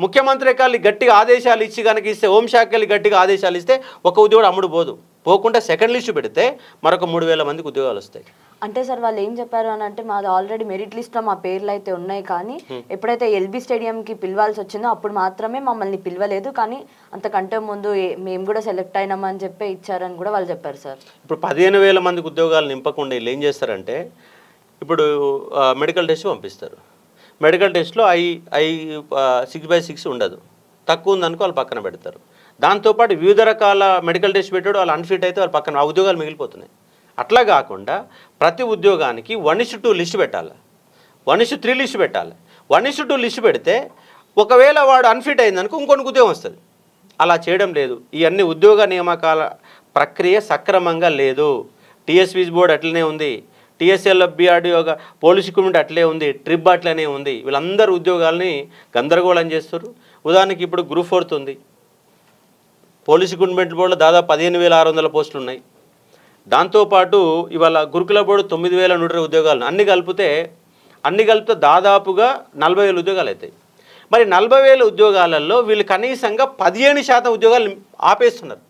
Speaker 2: ముఖ్యమంత్రి కాళ్ళు గట్టిగా ఆదేశాలు ఇచ్చి కనుక ఇస్తే, హోంశాఖ వెళ్ళి గట్టిగా ఆదేశాలు ఇస్తే ఒక ఉద్యోగం అమ్ముడు పోదు. పోకుండా సెకండ్ లిస్ట్ పెడితే మరొక 3,000 మందికి ఉద్యోగాలు వస్తాయి.
Speaker 1: అంటే సార్ వాళ్ళు ఏం చెప్పారు అని అంటే, మాది ఆల్రెడీ మెరిట్ లిస్ట్లో మా పేర్లు అయితే ఉన్నాయి, కానీ ఎప్పుడైతే LB స్టేడియంకి పిలవాల్సి వచ్చిందో అప్పుడు మాత్రమే మమ్మల్ని పిలవలేదు, కానీ అంతకంటే ముందు మేము కూడా సెలెక్ట్ అయినామని చెప్పి ఇచ్చారని కూడా వాళ్ళు చెప్పారు సార్.
Speaker 2: ఇప్పుడు 15,000 మందికి ఉద్యోగాలు నింపకుండా వీళ్ళు ఏం చేస్తారంటే, ఇప్పుడు మెడికల్ టెస్ట్ పంపిస్తారు. మెడికల్ టెస్ట్లో ఐ 6/6 ఉండదు, తక్కువ ఉందనుకో వాళ్ళు పక్కన పెడతారు. దాంతోపాటు వివిధ రకాల మెడికల్ టెస్ట్ పెట్టాడు, వాళ్ళు అన్ఫిట్ అయితే వాళ్ళు పక్కన, ఆ ఉద్యోగాలు మిగిలిపోతున్నాయి. అట్లా కాకుండా ప్రతి ఉద్యోగానికి 1:2 లిస్ట్ పెట్టాలి, 1:3 లిస్ట్ పెట్టాలి. 1:2 లిస్ట్ పెడితే ఒకవేళ వాడు అన్ఫిట్ అయిందనుకో ఇంకొన్ని ఉద్యోగం వస్తుంది. అలా చేయడం లేదు. ఇవన్నీ ఉద్యోగ నియామకాల ప్రక్రియ సక్రమంగా లేదు. TSPC బోర్డు అట్లనే ఉంది, TSLBRD ఒక పోలీస్ రిక్రూట్మెంట్ అట్లే ఉంది, ట్రిప్ అట్లనే ఉంది. వీళ్ళందరూ ఉద్యోగాల్ని గందరగోళం చేస్తారు. ఉదాహరణకి ఇప్పుడు గ్రూప్ 4 ఉంది, పోలీస్ రిక్రూట్మెంట్ బోర్డులో దాదాపు 15,600 పోస్టులు ఉన్నాయి. దాంతోపాటు ఇవాళ గురుకుల బోర్డు 9,120 ఉద్యోగాలు, అన్ని కలిపితే దాదాపుగా 40,000 ఉద్యోగాలు అవుతాయి. మరి 40,000 ఉద్యోగాలలో వీళ్ళు కనీసంగా 15% ఉద్యోగాలు ఆపేస్తున్నారు.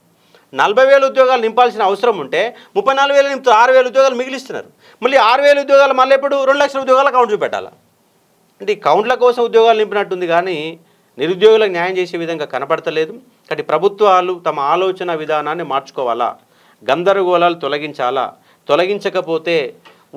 Speaker 2: 40,000 ఉద్యోగాలు నింపాల్సిన అవసరం ఉంటే 34,000 నింపుతారు, 6,000 ఉద్యోగాలు మిగిలిస్తున్నారు. మళ్ళీ 6,000 ఉద్యోగాలు మళ్ళీ ఎప్పుడు 2 లక్షల ఉద్యోగాలు కౌంట్ చూపెట్టాలి. అంటే ఈ కౌంట్ల కోసం ఉద్యోగాలు నింపినట్టుంది కానీ నిరుద్యోగులకు న్యాయం చేసే విధంగా కనపడతలేదు. కాబట్టి ప్రభుత్వాలు తమ ఆలోచన విధానాన్ని మార్చుకోవాలా, గందరగోళాలు తొలగించాలా. తొలగించకపోతే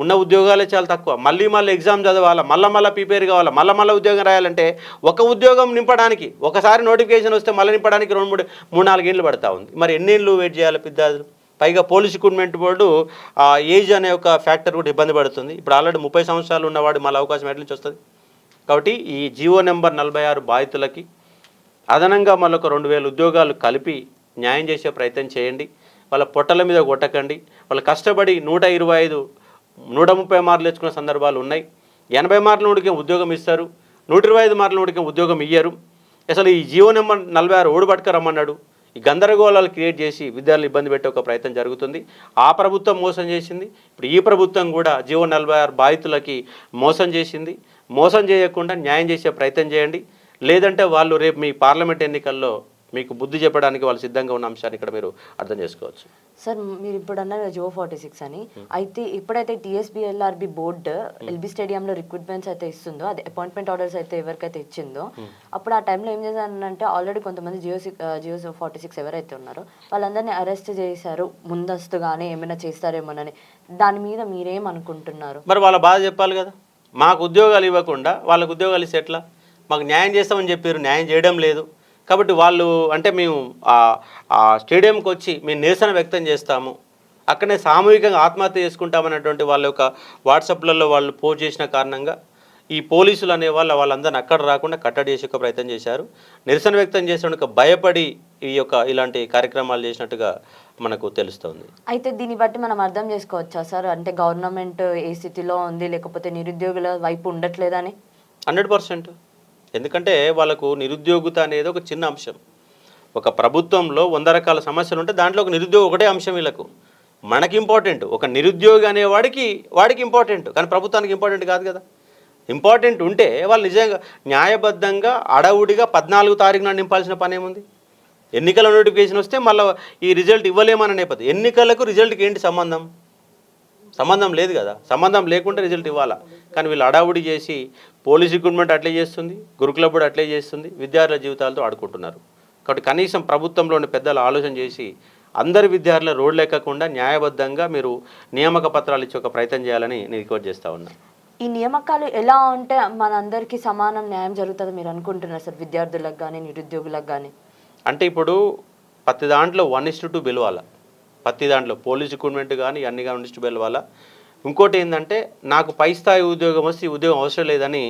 Speaker 2: ఉన్న ఉద్యోగాలే చాలా తక్కువ. మళ్ళీ ఎగ్జామ్ చదవాలా, మళ్ళీ ప్రిపేర్ కావాలా, మళ్ళీ ఉద్యోగం రాయాలంటే ఒక ఉద్యోగం నింపడానికి ఒకసారి నోటిఫికేషన్ వస్తే మళ్ళీ నింపడానికి 2-3-4 ఏళ్ళు పడతా ఉంది. మరి ఎన్నేళ్ళు వెయిట్ చేయాలి విద్యార్థులు? పైగా పోలీస్ రిక్రూట్మెంట్ బోర్డు ఏజ్ అనే ఒక ఫ్యాక్టర్ కూడా ఇబ్బంది పడుతుంది. ఇప్పుడు ఆల్రెడీ 30 సంవత్సరాలు ఉన్నవాడు మళ్ళీ అవకాశం ఎట్ల నుంచి వస్తుంది? కాబట్టి ఈ జీవో నెంబర్ 46 బాధితులకి అదనంగా మళ్ళొక 2,000 ఉద్యోగాలు కలిపి న్యాయం చేసే ప్రయత్నం చేయండి. వాళ్ళ పొట్టల మీద కొట్టకండి. వాళ్ళు కష్టపడి 125, 130 మార్కులు తెచ్చుకున్న సందర్భాలు ఉన్నాయి. 80 మార్కుల నోటికి ఉద్యోగం ఇస్తారు, 125 మార్కుల నోటికి ఉద్యోగం ఇయ్యరు. అసలు ఈ జీవో నెంబర్ 46 ఓడిపట్టుకు రమ్మన్నాడు. ఈ గందరగోళాలు క్రియేట్ చేసి విద్యార్థులు ఇబ్బంది పెట్టే ఒక ప్రయత్నం జరుగుతుంది. ఆ ప్రభుత్వం మోసం చేసింది. ఇప్పుడు ఈ ప్రభుత్వం కూడా జీవో 46 బాధితులకి మోసం చేసింది. మోసం చేయకుండా న్యాయం చేసే ప్రయత్నం చేయండి. లేదంటే వాళ్ళు రేపు మీ పార్లమెంట్ ఎన్నికల్లో మీకు బుద్ధి చెప్పడానికి వాళ్ళు సిద్ధంగా ఉన్న అంశాన్ని ఇక్కడ మీరు అర్థం చేసుకోవచ్చు.
Speaker 1: సార్ మీరు ఇప్పుడు అన్నారు జియో 46 అని, అయితే ఇప్పుడైతే TSBLRB బోర్డు ఎల్బీ స్టేడియంలో రిక్రూట్మెంట్స్ అయితే ఇస్తుందో, అది అపాయింట్మెంట్ ఆర్డర్స్ అయితే ఎవరికైతే ఇచ్చిందో, అప్పుడు ఆ టైంలో ఏం చేశారంటే ఆల్రెడీ కొంతమంది జియో 46 ఎవరైతే ఉన్నారో వాళ్ళందరినీ అరెస్ట్ చేశారు ముందస్తుగానే, ఏమైనా చేస్తారేమోనని. దాని మీద మీరేమనుకుంటున్నారు?
Speaker 2: మరి వాళ్ళ బాధ చెప్పాలి కదా. మాకు ఉద్యోగాలు ఇవ్వకుండా వాళ్ళకు ఉద్యోగాలు ఇస్తే ఎట్లా? మాకు న్యాయం చేస్తామని చెప్పారు, న్యాయం చేయడం లేదు. కాబట్టి వాళ్ళు అంటే మేము ఆ స్టేడియంకి వచ్చి మేము నిరసన వ్యక్తం చేస్తాము, అక్కడనే సామూహికంగా ఆత్మహత్య చేసుకుంటామనేటువంటి వాళ్ళ యొక్క వాట్సాప్లలో వాళ్ళు పోస్ట్ చేసిన కారణంగా ఈ పోలీసులు అనే వాళ్ళందరినీ అక్కడ రాకుండా కట్టడి చేసే ప్రయత్నం చేశారు. నిరసన వ్యక్తం చేసేందుకు భయపడి ఇలాంటి కార్యక్రమాలు చేసినట్టుగా మనకు తెలుస్తుంది.
Speaker 1: అయితే దీన్ని బట్టి మనం అర్థం చేసుకోవచ్చా సార్, అంటే గవర్నమెంట్ ఏ స్థితిలో ఉంది, లేకపోతే నిరుద్యోగుల వైపు ఉండట్లేదని?
Speaker 2: 100%. ఎందుకంటే వాళ్ళకు నిరుద్యోగిత అనేది ఒక చిన్న అంశం. ఒక ప్రభుత్వంలో 100 రకాల సమస్యలు ఉంటే దాంట్లో ఒక నిరుద్యోగం ఒకటే అంశం. వీళ్ళకు మనకి ఇంపార్టెంట్, ఒక నిరుద్యోగి అనే వాడికి ఇంపార్టెంట్, కానీ ప్రభుత్వానికి ఇంపార్టెంట్ కాదు కదా. ఇంపార్టెంట్ ఉంటే వాళ్ళు నిజంగా న్యాయబద్ధంగా అడవుడిగా 14 తారీఖు నాడు నింపాల్సిన పని ఏముంది? ఎన్నికల నోటిఫికేషన్ వస్తే మళ్ళీ ఈ రిజల్ట్ ఇవ్వలేమని నేపథ్యం. ఎన్నికలకు రిజల్ట్కి ఏంటి సంబంధం లేదు కదా. సంబంధం లేకుండా రిజల్ట్ ఇవ్వాలా. కానీ వీళ్ళు అడావుడి చేసి పోలీస్ రిక్రూట్మెంట్ అట్లే చేస్తుంది, గురుకుల బోర్డు అట్లే చేస్తుంది, విద్యార్థుల జీవితాలతో ఆడుకుంటున్నారు. కాబట్టి కనీసం ప్రభుత్వంలోని పెద్దలు ఆలోచన చేసి అందరి విద్యార్థుల రోడ్లు ఎక్కకుండా న్యాయబద్ధంగా మీరు నియామక పత్రాలు ఇచ్చే ఒక ప్రయత్నం చేయాలని నేను రిక్వెస్ట్ చేస్తూ ఉన్నా.
Speaker 1: ఈ నియామకాలు ఎలా ఉంటే మనందరికీ సమానం న్యాయం జరుగుతుంది మీరు అనుకుంటున్నారు సార్, విద్యార్థులకు కానీ నిరుద్యోగులకు కానీ?
Speaker 2: అంటే ఇప్పుడు ప్రతి దాంట్లో 1:2 పిలవాలా. ప్రతి దాంట్లో పోలీస్ రిక్రూట్మెంట్ కానీ అన్ని కానీ 1:2 పిలవాలా. ఇంకోటి ఏంటంటే నాకు పై స్థాయి ఉద్యోగం వస్తే ఈ ఉద్యోగం అవసరం లేదని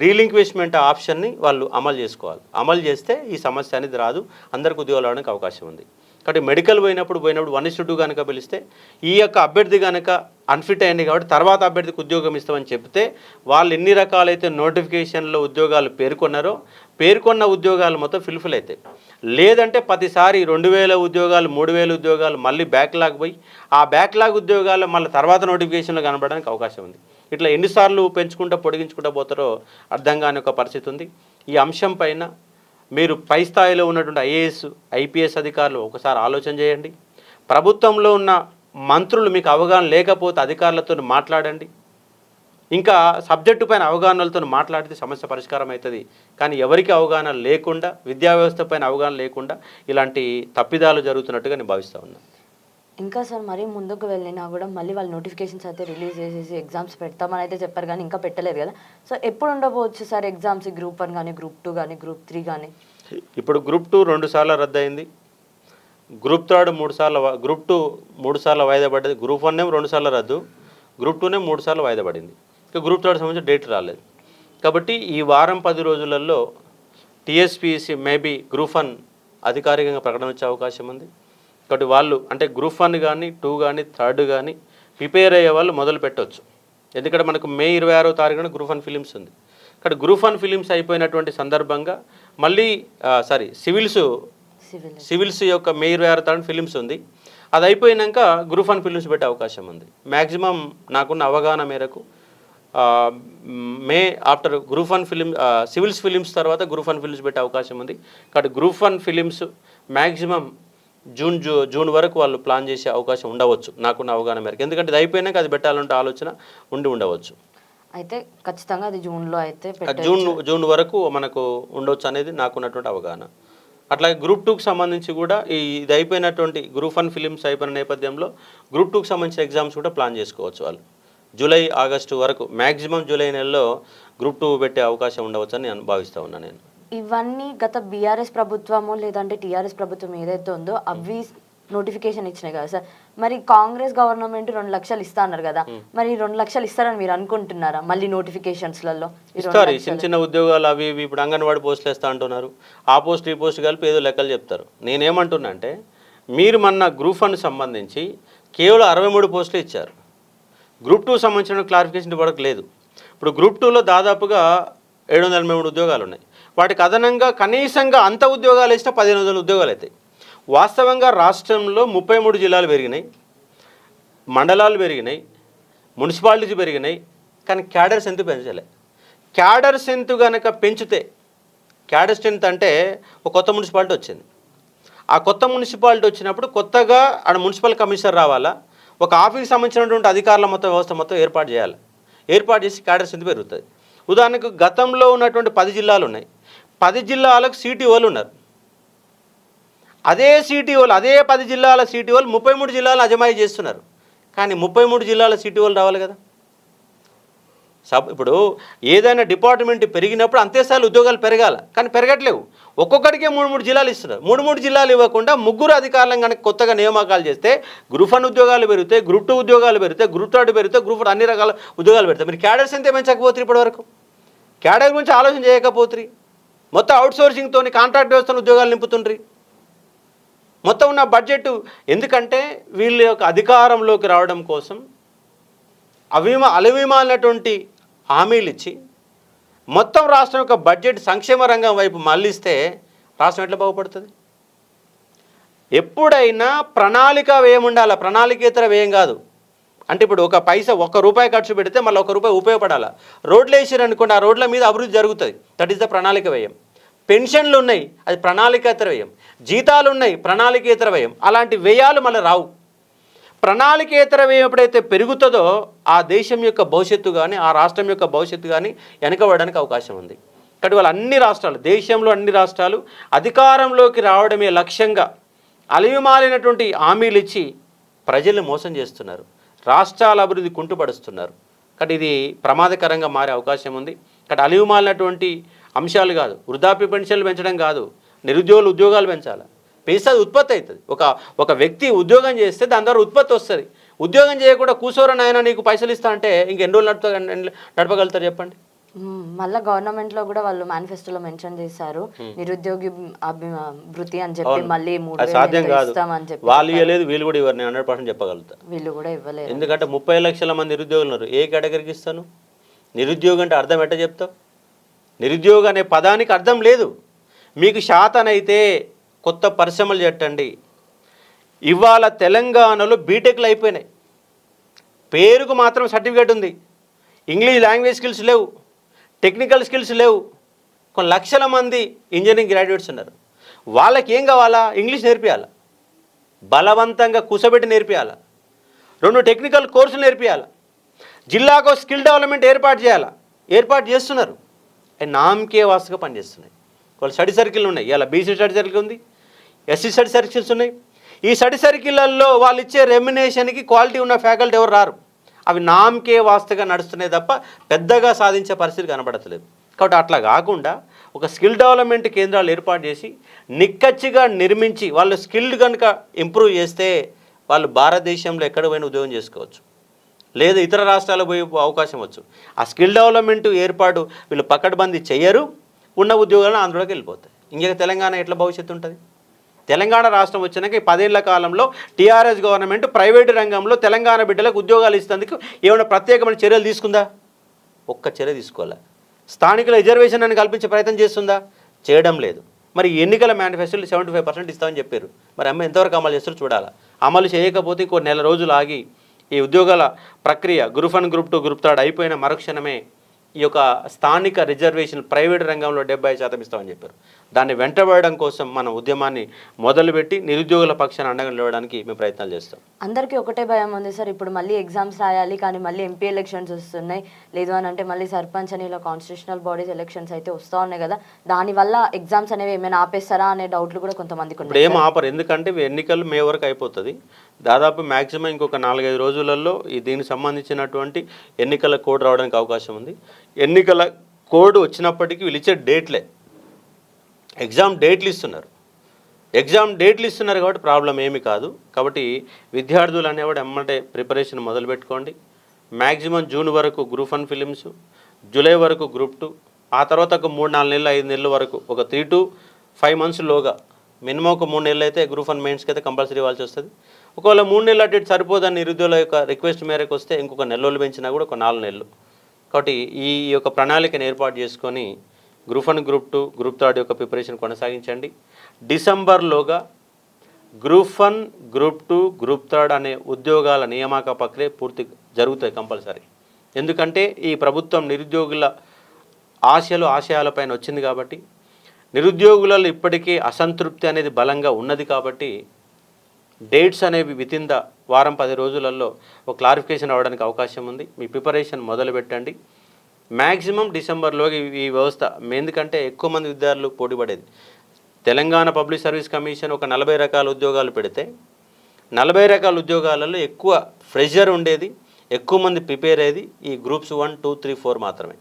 Speaker 2: రీలింక్విష్మెంట్ ఆప్షన్ని వాళ్ళు అమలు చేసుకోవాలి. అమలు చేస్తే ఈ సమస్య అనేది రాదు, అందరికి ఉద్యోగాలు రావడానికి అవకాశం ఉంది. కాబట్టి మెడికల్ పోయినప్పుడు 1:2 కనుక పిలిస్తే ఈ యొక్క అభ్యర్థి కనుక అన్ఫిట్ అయింది కాబట్టి తర్వాత అభ్యర్థికి ఉద్యోగం ఇస్తామని చెప్తే వాళ్ళు ఎన్ని రకాలైతే నోటిఫికేషన్లో ఉద్యోగాలు పేర్కొన్న ఉద్యోగాలు మొత్తం ఫిల్ఫిల్ అవుతాయి. లేదంటే ప్రతిసారి 2000 ఉద్యోగాలు 3000 ఉద్యోగాలు మళ్ళీ బ్యాక్లాగ్ పోయి ఆ బ్యాక్లాగ్ ఉద్యోగాలు మళ్ళీ తర్వాత నోటిఫికేషన్లో కనబడడానికి అవకాశం ఉంది. ఇట్లా ఎన్నిసార్లు పొడిగించుకుంటూ పోతారో అర్థం కాని ఒక పరిస్థితి ఉంది. ఈ అంశం పైన మీరు పై స్థాయిలో ఉన్నటువంటి IAS IPS అధికారులు ఒకసారి ఆలోచన చేయండి. ప్రభుత్వంలో ఉన్న మంత్రులు మీకు అవగాహన లేకపోతే అధికారులతో మాట్లాడండి. ఇంకా సబ్జెక్టు పైన అవగాహనలతో మాట్లాడితే సమస్య పరిష్కారం అవుతుంది. కానీ ఎవరికి అవగాహన లేకుండా, విద్యా వ్యవస్థ పైన అవగాహన లేకుండా ఇలాంటి తప్పిదాలు జరుగుతున్నట్టుగా నేను భావిస్తూ ఉన్నాను.
Speaker 1: ఇంకా సార్ మరీ ముందుకు వెళ్ళినా కూడా మళ్ళీ వాళ్ళు నోటిఫికేషన్స్ అయితే రిలీజ్ చేసేసి ఎగ్జామ్స్ పెడతామని అయితే చెప్పారు, కానీ ఇంకా పెట్టలేదు కదా. సో ఎప్పుడు ఉండబోవచ్చు సార్ ఎగ్జామ్స్, Group 1 కానీ Group 2 కానీ Group 3 కానీ?
Speaker 2: ఇప్పుడు Group 2 2 సార్లు రద్దయింది, Group 3 3 సార్లు, Group 2 3 సార్లు వాయిదా పడ్డది, Group 1 ఏమో 2 సార్లు రద్దు, Group 2 3 సార్లు వాయిదా పడింది. ఇంకా Group 3 సంబంధించిన డేట్ రాలేదు. కాబట్టి ఈ వారం 10 రోజులలో TSPSC మేబీ Group 1 అధికారికంగా ప్రకటన వచ్చే అవకాశం ఉంది. కాబట్టి వాళ్ళు అంటే Group 1 కానీ 2 కానీ 3 కానీ ప్రిపేర్ అయ్యే వాళ్ళు మొదలు పెట్టవచ్చు. ఎందుకంటే మనకు మే 26వ తారీఖున Group 1 ఫిలిమ్స్ ఉంది. ఇక్కడ Group 1 ఫిలిమ్స్ అయిపోయినటువంటి సందర్భంగా మళ్ళీ సివిల్స్ యొక్క మే 26వ తారీఖున ఫిలిమ్స్ ఉంది. అది అయిపోయినాక Group 1 ఫిలిమ్స్ పెట్టే అవకాశం ఉంది. మ్యాక్సిమం నాకున్న అవగాహన మేరకు may after Group 1 prelims civils prelims తర్వాత Group 1 ఫిలిమ్స్ పెట్టే అవకాశం ఉంది. కాబట్టి Group 1 ఫిలిమ్స్ మ్యాక్సిమం జూన్ వరకు వాళ్ళు ప్లాన్ చేసే అవకాశం ఉండవచ్చు నాకున్న అవగాహన మేరకు. ఎందుకంటే ఇది అయిపోయినాక అది పెట్టాలంటే ఆలోచన ఉండవచ్చు.
Speaker 1: అయితే ఖచ్చితంగా అది జూన్లో అయితే
Speaker 2: జూన్ వరకు మనకు ఉండవచ్చు అనేది నాకున్నటువంటి అవగాహన. అట్లాగే Group 2కి సంబంధించి కూడా ఇది అయిపోయినటువంటి Group 1 ఫిలిమ్స్ అయిపోయిన నేపథ్యంలో Group 2కి సంబంధించిన ఎగ్జామ్స్ కూడా ప్లాన్ చేసుకోవచ్చు వాళ్ళు. జూలై ఆగస్టు వరకు మ్యాక్సిమం జూలై నెలలో Group 2 పెట్టే అవకాశం ఉండవచ్చు అని నేను భావిస్తూ ఉన్నాను. నేను
Speaker 1: ఇవన్నీ గత BRS ప్రభుత్వము లేదంటే TRS ప్రభుత్వం ఏదైతే ఉందో అవి నోటిఫికేషన్ ఇచ్చినాయి కదా సార్. మరి కాంగ్రెస్ గవర్నమెంట్ 2 లక్షలు ఇస్తా అన్నారు కదా, మరి 2 లక్షలు ఇస్తారని మీరు అనుకుంటున్నారా? మళ్ళీ నోటిఫికేషన్స్లలో
Speaker 2: ఇస్తారు. చిన్న ఉద్యోగాలు అవి ఇప్పుడు అంగన్వాడీ పోస్టులు వేస్తా అంటున్నారు. ఆ పోస్ట్ ఈ పోస్ట్ కలిపి ఏదో లెక్కలు చెప్తారు. నేనేమంటున్నా అంటే మీరు మొన్న Group 1 సంబంధించి కేవలం 63 పోస్టులు ఇచ్చారు. Group 2 సంబంధించిన క్లారిఫికేషన్ ఇవ్వడానికి లేదు. ఇప్పుడు Group 2లో దాదాపుగా 783 ఉద్యోగాలు ఉన్నాయి. వాటికి అదనంగా కనీసంగా అంత ఉద్యోగాలు ఇస్తే 1500 ఉద్యోగాలు అవుతాయి. వాస్తవంగా రాష్ట్రంలో 33 జిల్లాలు పెరిగినాయి, మండలాలు పెరిగినాయి, మున్సిపాలిటీస్ పెరిగినాయి, కానీ క్యాడర్స్ ఎందుకు పెంచలే? క్యాడర్ స్ట్రెంత్ కనుక పెంచితే, క్యాడర్ స్ట్రెంత్ అంటే ఒక కొత్త మున్సిపాలిటీ వచ్చింది, ఆ కొత్త మున్సిపాలిటీ వచ్చినప్పుడు కొత్తగా ఆడ మున్సిపల్ కమిషనర్ రావాలా, ఒక ఆఫీస్కి సంబంధించినటువంటి అధికారుల మొత్తం వ్యవస్థ మొత్తం ఏర్పాటు చేయాలి. ఏర్పాటు చేసి క్యాడర్ స్ట్రెంత్ పెరుగుతుంది. ఉదాహరణకు గతంలో ఉన్నటువంటి 10 జిల్లాలు ఉన్నాయి, 10 జిల్లాలకు సిటీఓలు ఉన్నారు. అదే సిటీఓలు, అదే 10 జిల్లాల సిటీఓలు 33 జిల్లాలు అజమాయి చేస్తున్నారు. కానీ 33 జిల్లాల సిటీఓలు రావాలి కదా. ఇప్పుడు ఏదైనా డిపార్ట్మెంట్ పెరిగినప్పుడు అంతేసార్లు ఉద్యోగాలు పెరగాల, కానీ పెరగట్లేవు. ఒక్కొక్కడికే 3 జిల్లాలు ఇస్తున్నారు. 3 జిల్లాలు ఇవ్వకుండా 3 అధికారులను కనుక కొత్తగా నియామకాలు చేస్తే గ్రూప్ 1 ఉద్యోగాలు పెరుగుతాయి, గ్రూప్ 2 ఉద్యోగాలు పెరుగుతాయి, గ్రూప్ 3 పెరుగుతాయి, గ్రూప్ 4 అన్ని రకాల ఉద్యోగాలు పెడతాయి. మీరు క్యాడర్స్ ఎంతే పెంచకపోతుంది, ఇప్పటివరకు క్యాడర్ గురించి ఆలోచన చేయకపోతుంది. మొత్తం అవుట్సోర్సింగ్తో కాంట్రాక్ట్ వ్యవస్థను ఉద్యోగాలు నింపుతుండ్రి. మొత్తం ఉన్న బడ్జెట్, ఎందుకంటే వీళ్ళ యొక్క అధికారంలోకి రావడం కోసం అలవిమాలినటువంటి హామీలు ఇచ్చి మొత్తం రాష్ట్రం యొక్క బడ్జెట్ సంక్షేమ రంగం వైపు మళ్ళిస్తే రాష్ట్రం ఎట్లా బాగుపడుతుంది? ఎప్పుడైనా ప్రణాళిక వ్యయం ఉండాలి, ప్రణాళికేతర వ్యయం కాదు. అంటే ఇప్పుడు ₹1 ఖర్చు పెడితే మళ్ళీ ₹1 ఉపయోగపడాలి. రోడ్లు వేసారు అనుకోండి, ఆ రోడ్ల మీద అభివృద్ధి జరుగుతుంది, దట్ ఈస్ ద ప్రణాళిక వ్యయం. పెన్షన్లు ఉన్నాయి, అది ప్రణాళికేతర వ్యయం. జీతాలు ఉన్నాయి, ప్రణాళికేతర వ్యయం. అలాంటి వ్యయాలు మళ్ళీ రావు. ప్రణాళికేతర వ్యయం ఎప్పుడైతే పెరుగుతుందో ఆ దేశం యొక్క భవిష్యత్తు కానీ, ఆ రాష్ట్రం యొక్క భవిష్యత్తు కానీ వెనకబడడానికి అవకాశం ఉంది. కాబట్టి వాళ్ళు అన్ని రాష్ట్రాలు, దేశంలో అన్ని రాష్ట్రాలు అధికారంలోకి రావడమే లక్ష్యంగా అలవిమాలినటువంటి హామీలు ఇచ్చి ప్రజల్ని మోసం చేస్తున్నారు, రాష్ట్రాల అభివృద్ధి కుంటుపడుస్తున్నారు. కాబట్టి ఇది ప్రమాదకరంగా మారే అవకాశం ఉంది. కాబట్టి అలవిమాలినటువంటి అంశాలు కాదు, వృద్ధాప్య పెన్షన్లు పెంచడం కాదు, నిరుద్యోగులు ఉద్యోగాలు పెంచాలి. పెంచితే ఉత్పత్తి అవుతుంది. ఒక వ్యక్తి ఉద్యోగం చేస్తే దాని ద్వారా ఉత్పత్తి వస్తుంది. ఉద్యోగం చేయకుండా కూర్చోరని ఆయన నీకు పైసలు ఇస్తా అంటే ఇంకెన్ని రోజులు నడపగలుగుతారు చెప్పండి?
Speaker 1: మళ్ళీ గవర్నమెంట్లో కూడా వాళ్ళు మేనిఫెస్టోలో మెన్షన్ చేశారు నిరుద్యోగి భృతి అని చెప్పి, మళ్ళీ 3,000
Speaker 2: సాధ్యం కాదు. వాళ్ళు ఇవ్వలేదు, వీళ్ళు కూడా ఇవ్వరు. నేను 100% చెప్పగలుగుతా,
Speaker 1: వీళ్ళు కూడా ఇవ్వలేదు.
Speaker 2: ఎందుకంటే 30 లక్షల మంది నిరుద్యోగులు ఉన్నారు. ఏ కేటగిరీకి ఇస్తాను? నిరుద్యోగం అంటే అర్థం ఎట్ట చెప్తావు? నిరుద్యోగం అనే పదానికి అర్థం లేదు. మీకు శాతనైతే కొత్త పరిశ్రమలు పెట్టండి. ఇవాళ తెలంగాణలో బీటెక్లు అయిపోయినాయి, పేరుకు మాత్రం సర్టిఫికేట్ ఉంది, ఇంగ్లీష్ లాంగ్వేజ్ స్కిల్స్ లేవు, టెక్నికల్ స్కిల్స్ లేవు. కొన్ని లక్షల మంది ఇంజనీరింగ్ గ్రాడ్యుయేట్స్ ఉన్నారు. వాళ్ళకి ఏం కావాలా? ఇంగ్లీష్ నేర్పియాలా, బలవంతంగా కూసబెట్టి నేర్పియాలా, 2 టెక్నికల్ కోర్సులు నేర్పియాలా, జిల్లాకు స్కిల్ డెవలప్మెంట్ ఏర్పాటు చేయాలా. ఏర్పాటు చేస్తున్నారు, అవి నామకే వాస్తుగా పనిచేస్తున్నాయి. వాళ్ళు స్టడీ సర్కిల్ ఉన్నాయి. ఇలా బీసీ స్టడీ సర్కిల్ ఉంది, ఎస్సీ స్టడీ సర్కిల్స్ ఉన్నాయి. ఈ స్టడీ సర్కిళ్ళల్లో వాళ్ళు ఇచ్చే రెమ్యునేషన్కి క్వాలిటీ ఉన్న ఫ్యాకల్టీ ఎవరు రారు. అవి నామకే వాస్తుగా నడుస్తున్నాయి తప్ప పెద్దగా సాధించే పరిస్థితి కనబడతలేదు. కాబట్టి అట్లా కాకుండా ఒక స్కిల్ డెవలప్మెంట్ కేంద్రాలు ఏర్పాటు చేసి నిక్కచ్చిగా నిర్మించి వాళ్ళు స్కిల్డ్ కనుక ఇంప్రూవ్ చేస్తే వాళ్ళు భారతదేశంలో ఎక్కడ పోయినా ఉద్యోగం చేసుకోవచ్చు, లేదా ఇతర రాష్ట్రాలకు పోయే అవకాశం వచ్చు. ఆ స్కిల్ డెవలప్మెంట్ ఏర్పాటు వీళ్ళు పకడ్బందీ చెయ్యరు, ఉన్న ఉద్యోగాలను ఆంధ్రలోకి వెళ్ళిపోతాయి. ఇంకా తెలంగాణ ఎట్లా భవిష్యత్తు ఉంటుంది? తెలంగాణ రాష్ట్రం వచ్చినాక ఈ 10 ఏళ్ల కాలంలో టీఆర్ఎస్ గవర్నమెంట్ ప్రైవేటు రంగంలో తెలంగాణ బిడ్డలకు ఉద్యోగాలు ఇస్తేందుకు ఏమైనా ప్రత్యేకమైన చర్యలు తీసుకుందా? ఒక్క చర్య తీసుకోవాలా. స్థానికుల రిజర్వేషన్ అని కల్పించే ప్రయత్నం చేస్తుందా? చేయడం లేదు. మరి ఎన్నికల మేనిఫెస్టోలు 75% ఇస్తామని చెప్పారు. మరి ఎంతవరకు అమలు చేస్తారో చూడాలా. అమలు చేయకపోతే ఇంకో నెల రోజులు ఆగి ఈ ఉద్యోగాల ప్రక్రియ గ్రూప్ 1, గ్రూప్ 2, గ్రూప్ 3 అయిపోయిన మరుక్షణమే ఈ యొక్క స్థానిక రిజర్వేషన్ ప్రైవేట్ రంగంలో 70% ఇస్తామని చెప్పారు. దాన్ని వెంటబడడం కోసం మనం ఉద్యమాన్ని మొదలుపెట్టి నిరుద్యోగుల పక్షాన అండగా నిలవడానికి మేము ప్రయత్నాలు చేస్తాం.
Speaker 1: అందరికీ ఒకటే భయం ఉంది సార్, ఇప్పుడు మళ్ళీ ఎగ్జామ్స్ రాయాలి, కానీ మళ్ళీ ఎంపీ ఎలక్షన్స్ వస్తున్నాయి, లేదు అని అంటే మళ్ళీ సర్పంచ్ అని ఇలా కాన్స్టిట్యూషనల్ బాడీస్ ఎలక్షన్స్ అయితే వస్తూ ఉన్నాయి కదా, దానివల్ల ఎగ్జామ్స్ అనేవి ఏమైనా ఆపేస్తారా అనే డౌట్లు కూడా కొంతమందికి ఉన్నాయి.
Speaker 2: ఇప్పుడు ఏం ఆపరు, ఎందుకంటే ఎన్నికలు మే వరకు అయిపోతుంది. దాదాపు మ్యాక్సిమం ఇంకొక 4-5 రోజులలో దీనికి సంబంధించినటువంటి ఎన్నికల కోడ్ రావడానికి అవకాశం ఉంది. ఎన్నికల కోడ్ వచ్చినప్పటికీ వీళ్ళు ఇచ్చే డేట్లే ఎగ్జామ్ డేట్లు ఇస్తున్నారు. కాబట్టి ప్రాబ్లం ఏమి కాదు. కాబట్టి విద్యార్థులు అనేవాడు ఎమ్మటే ప్రిపరేషన్ మొదలుపెట్టుకోండి. మ్యాక్సిమం జూన్ వరకు గ్రూప్ 1 ఫిలిమ్స్, జూలై వరకు గ్రూప్ 2, ఆ తర్వాత ఒక 3-4 నెలలు 5 నెలల వరకు ఒక 3 to 5 months లోగా మినిమం ఒక 3 నెలలు అయితే గ్రూప్ 1 మెయిన్స్కి అయితే కంపల్సరీ ఇవ్వాల్సి వస్తుంది. ఒకవేళ 3 నెలలు అటు ఇటు సరిపోదని నిరుద్యోగుల యొక్క రిక్వెస్ట్ మేరకు వస్తే ఇంకొక 4 రోజులు పెంచినా కూడా ఒక 4 నెలలు. కాబట్టి ఈ యొక్క ప్రణాళికను ఏర్పాటు చేసుకొని గ్రూప్ 1, గ్రూప్ 2, గ్రూప్ 3 యొక్క ప్రిపరేషన్ కొనసాగించండి. డిసెంబర్లోగా గ్రూప్ 1, గ్రూప్ 2, గ్రూప్ 3 అనే ఉద్యోగాల నియామక ప్రక్రియ పూర్తి జరుగుతాయి కంపల్సరీ. ఎందుకంటే ఈ ప్రభుత్వం నిరుద్యోగుల ఆశయాలపైన వచ్చింది కాబట్టి, నిరుద్యోగులలో ఇప్పటికీ అసంతృప్తి అనేది బలంగా ఉన్నది కాబట్టి డేట్స్ అనేవి వితిన్ ద వారం 10 రోజులలో ఒక క్లారిఫికేషన్ అవ్వడానికి అవకాశం ఉంది. మీ ప్రిపరేషన్ మొదలు పెట్టండి. మ్యాక్సిమం డిసెంబర్లోకి ఈ వ్యవస్థ, ఎందుకంటే ఎక్కువ మంది విద్యార్థులు పోటీపడేది. తెలంగాణ పబ్లిక్ సర్వీస్ కమిషన్ ఒక 40 రకాల ఉద్యోగాలు పెడితే 40 రకాల ఉద్యోగాలలో ఎక్కువ ప్రెషర్ ఉండేది, ఎక్కువ మంది ప్రిపేర్ అయ్యేది ఈ గ్రూప్స్ 1, 2, 3, 4 మాత్రమే.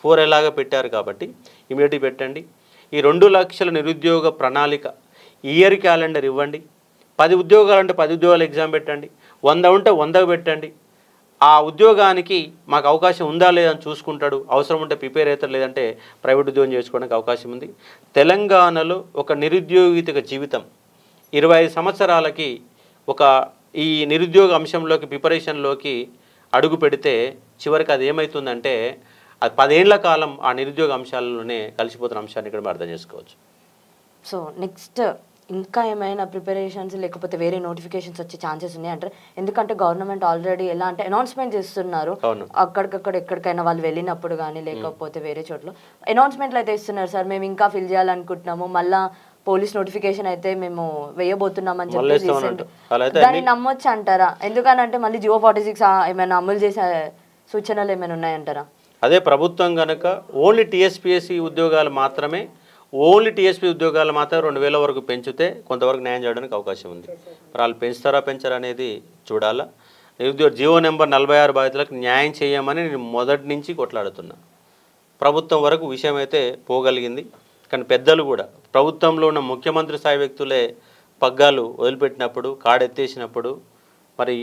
Speaker 2: 4 ఎలాగ పెట్టారు కాబట్టి ఇమీడియట్గా పెట్టండి. ఈ 2 లక్షల నిరుద్యోగ ప్రణాళిక ఇయర్ క్యాలెండర్ ఇవ్వండి. 10 ఉద్యోగాలంటే 10 ఉద్యోగాలు ఎగ్జామ్ పెట్టండి. 100 ఉంటే 100 పెట్టండి. ఆ ఉద్యోగానికి మాకు అవకాశం ఉందా లేదని చూసుకుంటాడు. అవసరం ఉంటే ప్రిపేర్ అవుతారు, లేదంటే ప్రైవేట్ ఉద్యోగం చేసుకోవడానికి అవకాశం ఉంది. తెలంగాణలో ఒక నిరుద్యోగిత జీవితం 25 సంవత్సరాలకి ఈ నిరుద్యోగ అంశంలోకి, ప్రిపరేషన్లోకి అడుగు పెడితే చివరికి అది ఏమవుతుందంటే అది 10 ఏళ్ల కాలం ఆ నిరుద్యోగ అంశాలలోనే కలిసిపోతున్న అంశాన్ని ఇక్కడ మనం అర్థం చేసుకోవచ్చు.
Speaker 1: సో నెక్స్ట్ ఇంకా ఏమైనా ప్రిపరేషన్స్ లేకపోతే వేరే నోటిఫికేషన్స్ వచ్చే ఛాన్సెస్ ఉన్నాయి అంటారు? ఎందుకంటే గవర్నమెంట్ ఆల్రెడీ ఎలా అంటే అనౌన్స్మెంట్ చేస్తున్నారు, అక్కడికక్కడ ఎక్కడికైనా వాళ్ళు వెళ్ళినప్పుడు కానీ లేకపోతే వేరే చోట్ల అనౌన్స్మెంట్లు అయితే ఇస్తున్నారు. సార్ మేము ఇంకా ఫిల్ చేయాలనుకుంటున్నాము, మళ్ళీ పోలీస్ నోటిఫికేషన్ అయితే మేము వేయబోతున్నామని చెప్పి దాన్ని నమ్మొచ్చు అంటారా? ఎందుకనంటే మళ్ళీ జియో 46 ఏమైనా అమలు చేసే సూచనలు ఏమైనా ఉన్నాయంటారా?
Speaker 2: అదే ప్రభుత్వం కనుక ఓన్లీ టీఎస్పీఎస్సీ ఉద్యోగాలు మాత్రమే 2000 వరకు పెంచితే కొంతవరకు న్యాయం చేయడానికి అవకాశం ఉంది. వాళ్ళు పెంచుతారా పెంచరా అనేది చూడాలా. నిరుద్యోగ జీవో నెంబర్ 46 బాధితులకు న్యాయం చేయమని నేను మొదటి నుంచి కొట్లాడుతున్నా. ప్రభుత్వం వరకు విషయం అయితే పోగలిగింది. కానీ పెద్దలు కూడా, ప్రభుత్వంలో ఉన్న ముఖ్యమంత్రి స్థాయి వ్యక్తులే పగ్గాలు వదిలిపెట్టినప్పుడు, కాడెత్తేసినప్పుడు మరి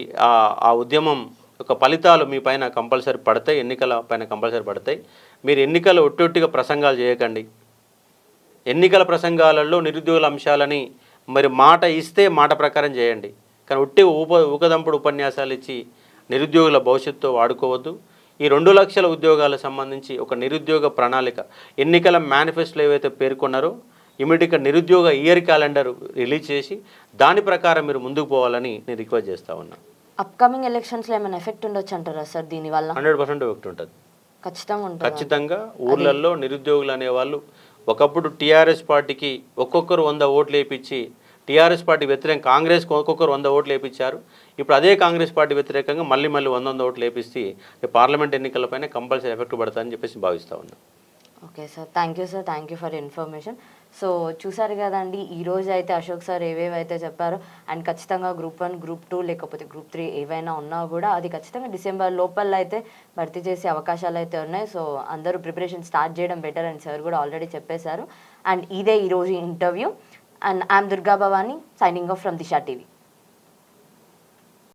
Speaker 2: ఆ ఉద్యమం యొక్క ఫలితాలు మీ పైన కంపల్సరీ పడతాయి, ఎన్నికల పైన కంపల్సరీ పడతాయి. మీరు ఎన్నికల ఒట్టొట్టిగా ప్రసంగాలు చేయకండి. ఎన్నికల ప్రసంగాలలో నిరుద్యోగుల అంశాలని మరి మాట ఇస్తే మాట ప్రకారం చేయండి. కానీ ఒట్టి ఊకదంపుడు ఉపన్యాసాలు ఇచ్చి నిరుద్యోగుల భవిష్యత్తు వాడుకోవద్దు. ఈ 2 లక్షల ఉద్యోగాలకు సంబంధించి ఒక నిరుద్యోగ ప్రణాళిక, ఎన్నికల మేనిఫెస్టోలో ఏవైతే పేర్కొన్నారో ఇమీడియట్గా నిరుద్యోగ ఇయర్ క్యాలెండర్ రిలీజ్ చేసి దాని ప్రకారం మీరు ముందుకు పోవాలని నేను రిక్వెస్ట్ చేస్తా ఉన్నా.
Speaker 1: అప్కమింగ్ ఎలక్షన్స్లో ఏమైనా ఎఫెక్ట్ ఉండొచ్చు అంటారా సార్ దీనివల్ల?
Speaker 2: 100% ఎఫెక్ట్ ఉంటుంది. ఖచ్చితంగా ఊళ్ళల్లో నిరుద్యోగులు అనేవాళ్ళు ఒకప్పుడు టీఆర్ఎస్ పార్టీకి ఒక్కొక్కరు 100 ఓట్లు వేయించి, టీఆర్ఎస్ పార్టీ వ్యతిరేకంగా కాంగ్రెస్కి ఒక్కొక్కరు 100 ఓట్లు వేయించారు. ఇప్పుడు అదే కాంగ్రెస్ పార్టీ వ్యతిరేకంగా మళ్ళీ 100 ఓట్లు వేపిస్తే పార్లమెంట్ ఎన్నికలపైన కంపల్సరీ ఎఫెక్ట్ పడుతుందని చెప్పేసి భావిస్తూ ఉన్నాం.
Speaker 1: Okay sir, thank you sir, thank you for information. So చూసారు కదండి, ఈరోజు అయితే అశోక్ సార్ ఏవేవైతే చెప్పారో, అండ్ ఖచ్చితంగా గ్రూప్ 1, గ్రూప్ 2 లేకపోతే గ్రూప్ 3 ఏవైనా ఉన్నా కూడా అది ఖచ్చితంగా డిసెంబర్ లోపల అయితే భర్తీ చేసే అవకాశాలు అయితే ఉన్నాయి. సో అందరూ ప్రిపరేషన్ స్టార్ట్ చేయడం బెటర్ అని సార్ కూడా ఆల్రెడీ చెప్పేశారు. అండ్ ఇదే ఈరోజు interview. And I'm Durga Bhavani, signing off from Disha TV.